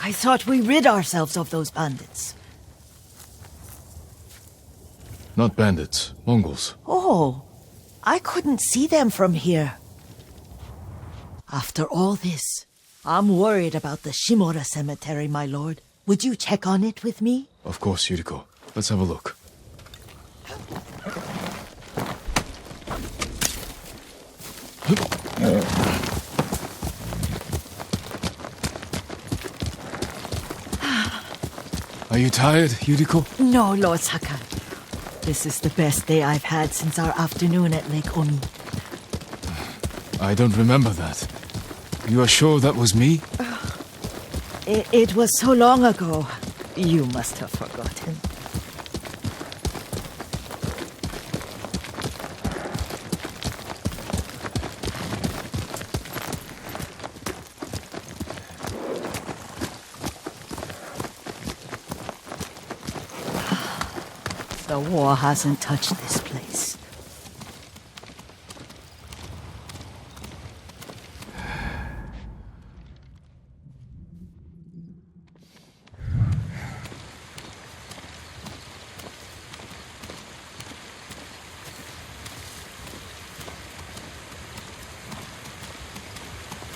Speaker 3: I thought we rid ourselves of those bandits.
Speaker 5: Not bandits, Mongols.
Speaker 3: Oh, I couldn't see them from here. After all this, I'm worried about the Shimura cemetery, my lord. Would you check on it with me?
Speaker 5: Of course, Yuriko. Let's have a look. Are you tired, Yuriko?
Speaker 3: No, Lord Sakai. This is the best day I've had since our afternoon at Lake Omi.
Speaker 5: I don't remember that. You are sure that was me?
Speaker 3: It was so long ago. You must have forgotten. The war hasn't touched this place.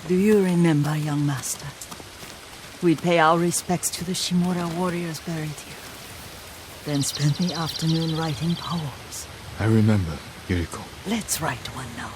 Speaker 3: Do you remember, young master? We'd pay our respects to the Shimura warriors buried here. Then spend the afternoon writing poems.
Speaker 5: I remember, Yuriko.
Speaker 3: Let's write one now.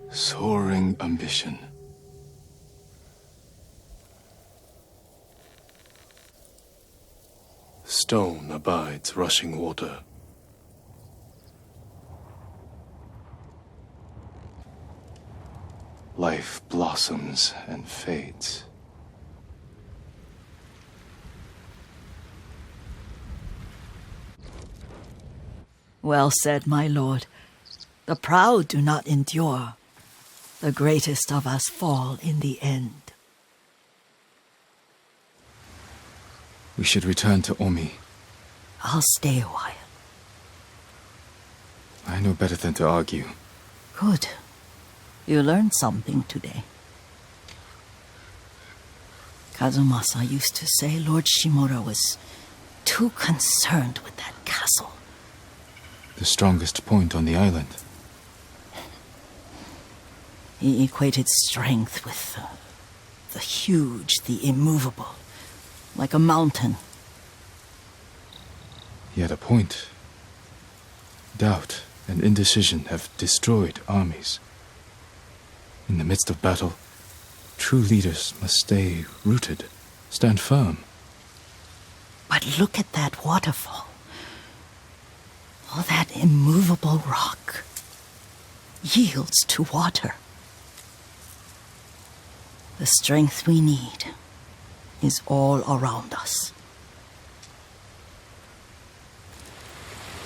Speaker 5: Soaring ambition. Stone abides rushing water. Life blossoms and fades.
Speaker 3: Well said, my lord. The proud do not endure. The greatest of us fall in the end.
Speaker 5: We should return to Omi.
Speaker 3: I'll stay a while.
Speaker 5: I know better than to argue.
Speaker 3: Good. You learned something today. Kazumasa used to say Lord Shimura was too concerned with that castle.
Speaker 5: The strongest point on the island.
Speaker 3: He equated strength with the huge, the immovable, like a mountain.
Speaker 5: He had a point. Doubt and indecision have destroyed armies. In the midst of battle, true leaders must stay rooted, stand firm.
Speaker 3: But look at that waterfall. All that immovable rock yields to water. The strength we need is all around us.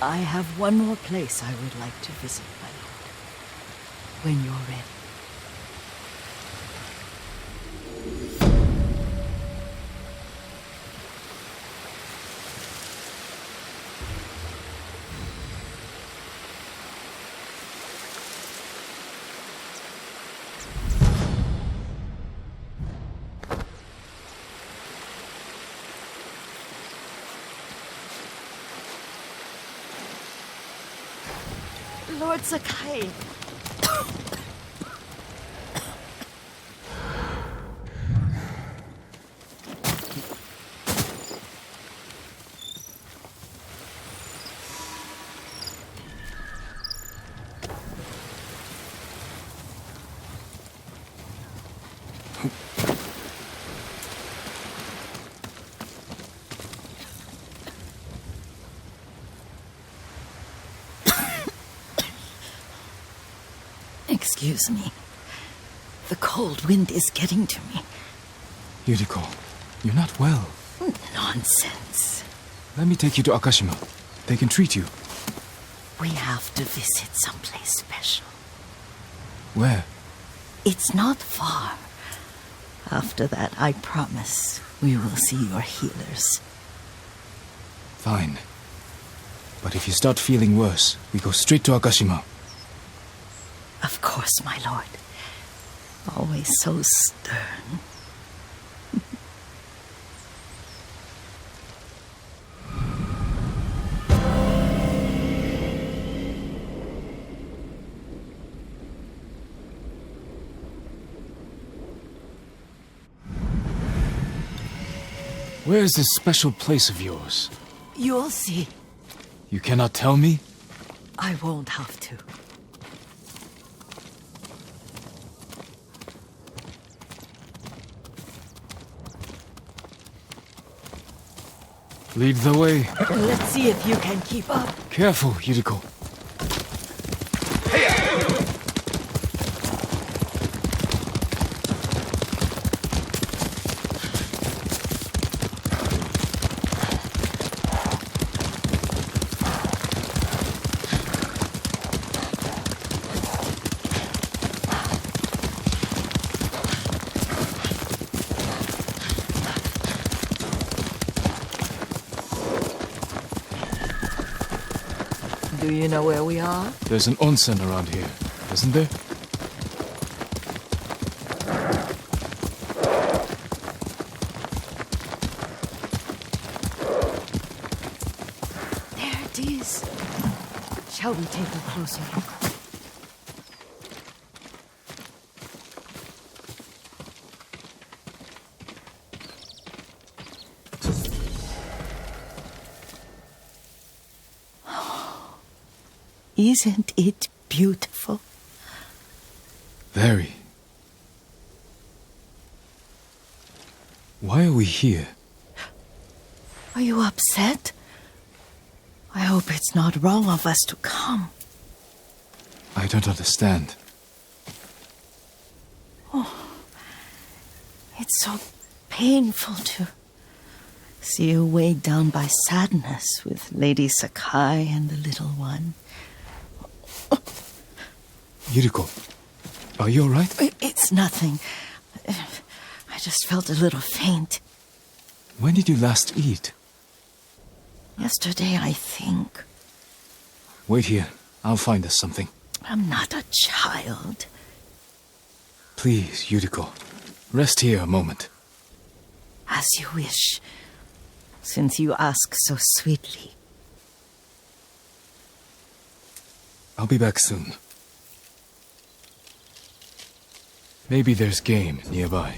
Speaker 3: I have one more place I would like to visit, my lord. When you're ready. Lord Sakai. Excuse me. The cold wind is getting to me.
Speaker 5: Yuriko, you're not well.
Speaker 3: Nonsense.
Speaker 5: Let me take you to Akashima. They can treat you.
Speaker 3: We have to visit someplace special.
Speaker 5: Where?
Speaker 3: It's not far. After that, I promise we will see your healers.
Speaker 5: Fine. But if you start feeling worse, we go straight to Akashima.
Speaker 3: Of course, my lord. Always so stern.
Speaker 5: Where is this special place of yours?
Speaker 3: You'll see.
Speaker 5: You cannot tell me?
Speaker 3: I won't have to.
Speaker 5: Lead the way.
Speaker 3: Let's see if you can keep up.
Speaker 5: Careful, Yuriko.
Speaker 3: Do you know where we are?
Speaker 5: There's an onsen around here, isn't there?
Speaker 3: There it is. Shall we take a closer look? Isn't it beautiful?
Speaker 5: Very. Why are we here?
Speaker 3: Are you upset? I hope it's not wrong of us to come.
Speaker 5: I don't understand.
Speaker 3: It's so painful to see you weighed down by sadness with Lady Sakai and the little one.
Speaker 5: Yuriko, are you alright?
Speaker 3: It's nothing. I just felt a little faint.
Speaker 5: When did you last eat?
Speaker 3: Yesterday, I think.
Speaker 5: Wait here. I'll find us something.
Speaker 3: I'm not a child.
Speaker 5: Please, Yuriko. Rest here a moment.
Speaker 3: As you wish, since you ask so sweetly.
Speaker 5: I'll be back soon. Maybe there's game nearby.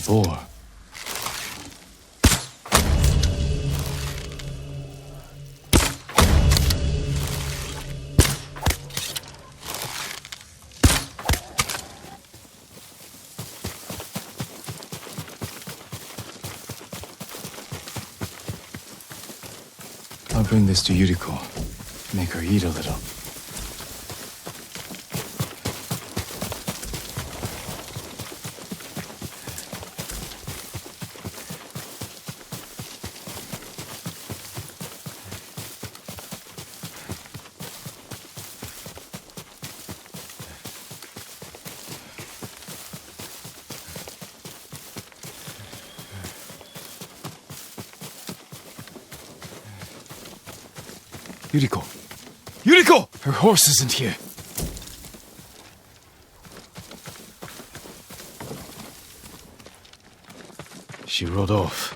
Speaker 5: Boar. I'll bring this to Yuriko. Make her eat a little. Yuriko! Yuriko! Her horse isn't here. She rode off.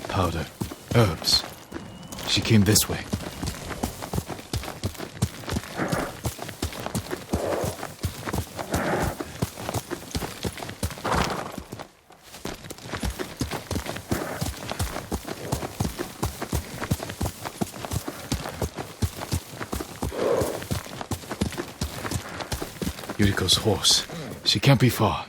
Speaker 5: Powder. Herbs. She came this way. Yuriko's horse. She can't be far.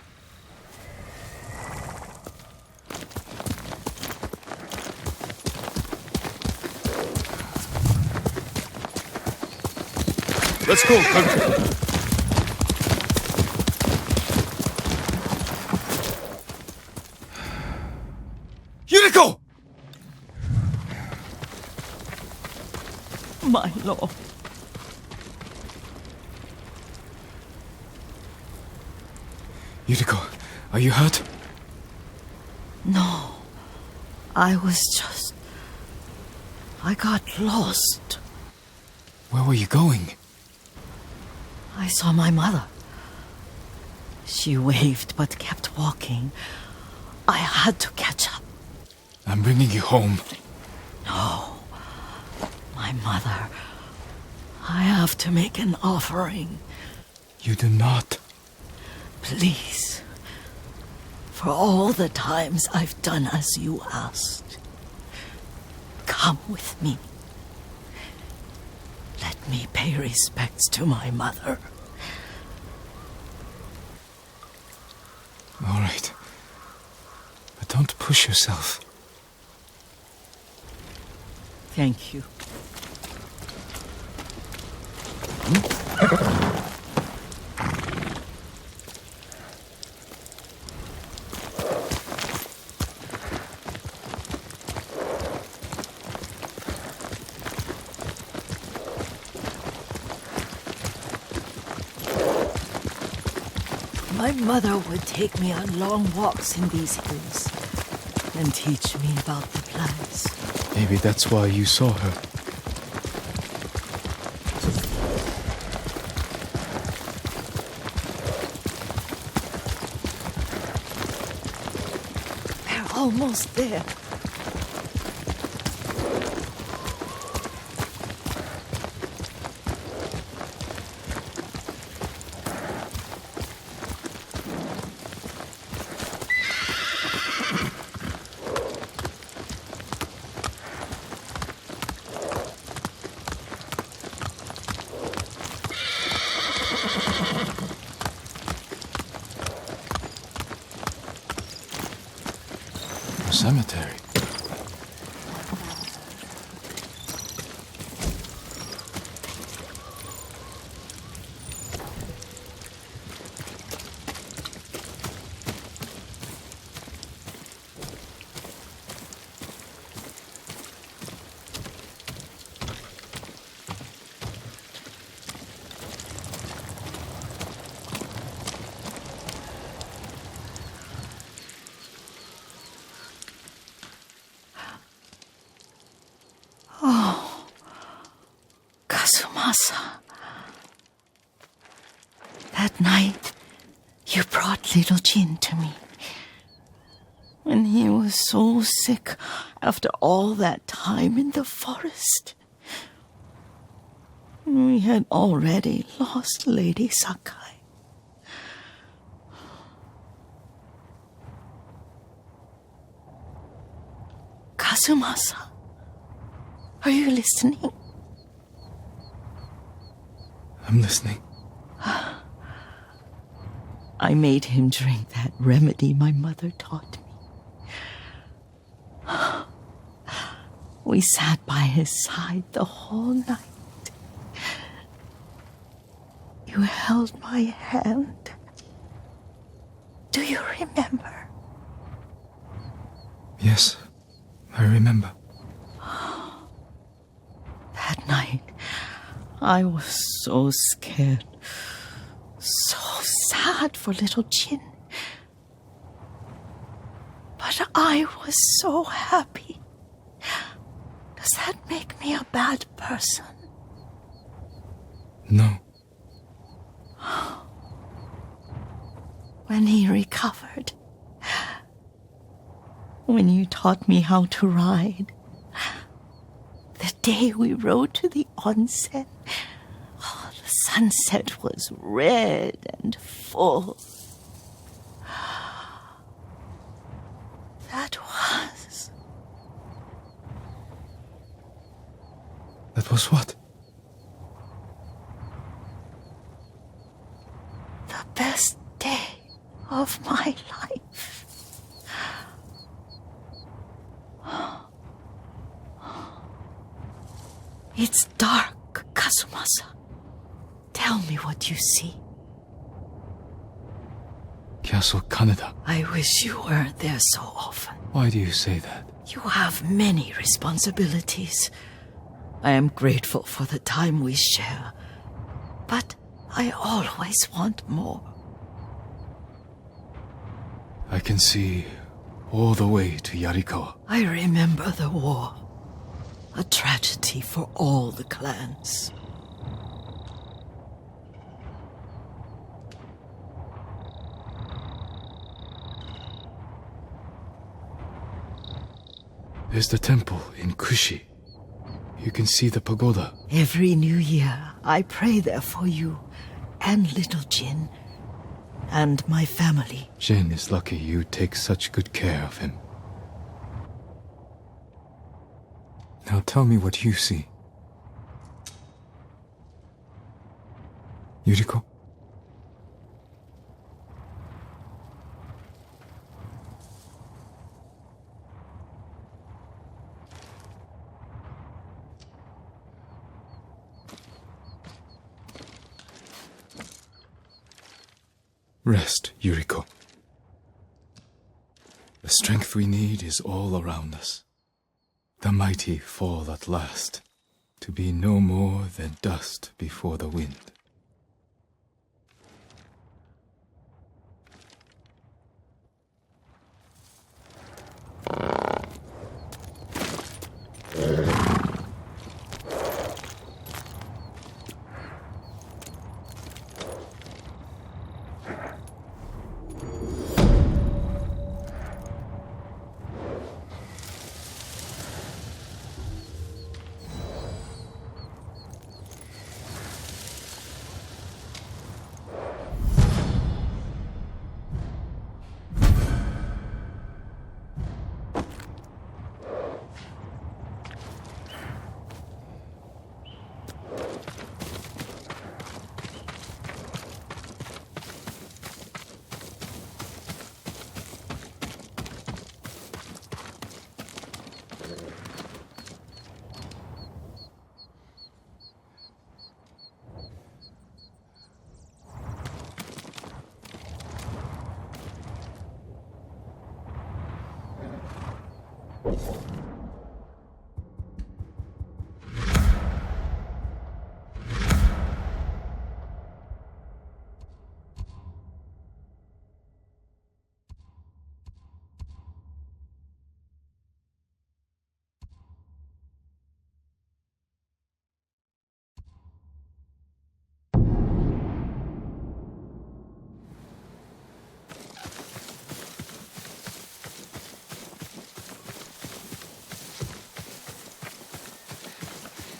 Speaker 5: Let's go, Country. Yuriko!
Speaker 3: My lord.
Speaker 5: Yuriko, are you hurt?
Speaker 3: No. I got lost.
Speaker 5: Where were you going?
Speaker 3: I saw my mother. She waved but kept walking. I had to catch up.
Speaker 5: I'm bringing you home.
Speaker 3: No. My mother. I have to make an offering.
Speaker 5: You do not.
Speaker 3: Please. For all the times I've done as you asked. Come with me. Let me pay respects to my mother.
Speaker 5: All right. But don't push yourself.
Speaker 3: Thank you. My mother would take me on long walks in these hills and teach me about the plants.
Speaker 5: Maybe that's why you saw her.
Speaker 3: We're almost there.
Speaker 5: Cemetery.
Speaker 3: That night, you brought little Jin to me. When he was so sick after all that time in the forest. We had already lost Lady Sakai. Kazumasa, are you listening?
Speaker 5: I'm listening.
Speaker 3: I made him drink that remedy my mother taught me. We sat by his side the whole night. You held my hand. Do you remember?
Speaker 5: Yes, I remember.
Speaker 3: That night, I was so scared. So sad for little Jin. But I was so happy. Does that make me a bad person?
Speaker 5: No.
Speaker 3: When he recovered. When you taught me how to ride. The day we rode to the onsen. Oh, the sunset was red and full.
Speaker 5: That was what?
Speaker 3: The best day of my life. It's dark, Kazumasa. Tell me what you see.
Speaker 5: Castle Kaneda.
Speaker 3: I wish you weren't there so often.
Speaker 5: Why do you say that?
Speaker 3: You have many responsibilities. I am grateful for the time we share, but I always want more.
Speaker 5: I can see all the way to Yarikawa.
Speaker 3: I remember the war. A tragedy for all the clans.
Speaker 5: There's the temple in Kushi. You can see the pagoda.
Speaker 3: Every new year, I pray there for you, and little Jin, and my family.
Speaker 5: Jin is lucky you take such good care of him. Now tell me what you see. Yuriko? Rest, Yuriko. The strength we need is all around us. The mighty fall at last, to be no more than dust before the wind.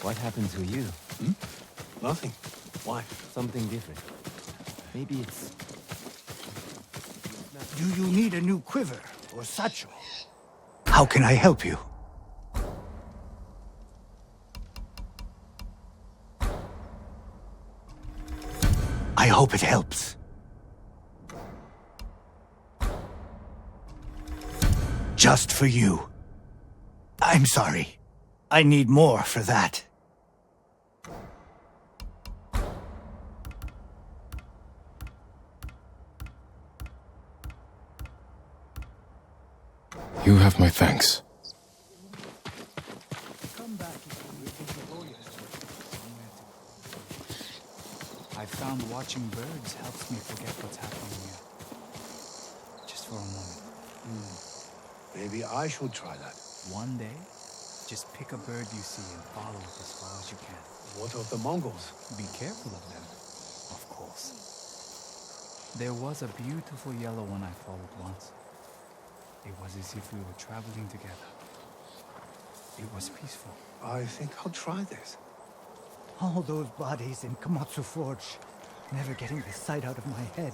Speaker 2: What happened to you?
Speaker 1: Nothing. Why?
Speaker 2: Something different. Maybe it's...
Speaker 1: Do you need a new quiver or satchel? How can I help you? I hope it helps. Just for you. I'm sorry. I need more for that.
Speaker 5: You have my thanks.
Speaker 8: I found watching birds helps me forget what's happening here. Just for a moment.
Speaker 1: Maybe I should try that.
Speaker 8: One day, just pick a bird you see and follow it as far as you can.
Speaker 1: What of the Mongols?
Speaker 8: Be careful of them, of course. There was a beautiful yellow one I followed once. It was as if we were traveling together. It was peaceful.
Speaker 1: I think I'll try this.
Speaker 11: All those bodies in Komatsu Forge. Never getting the sight out of my head.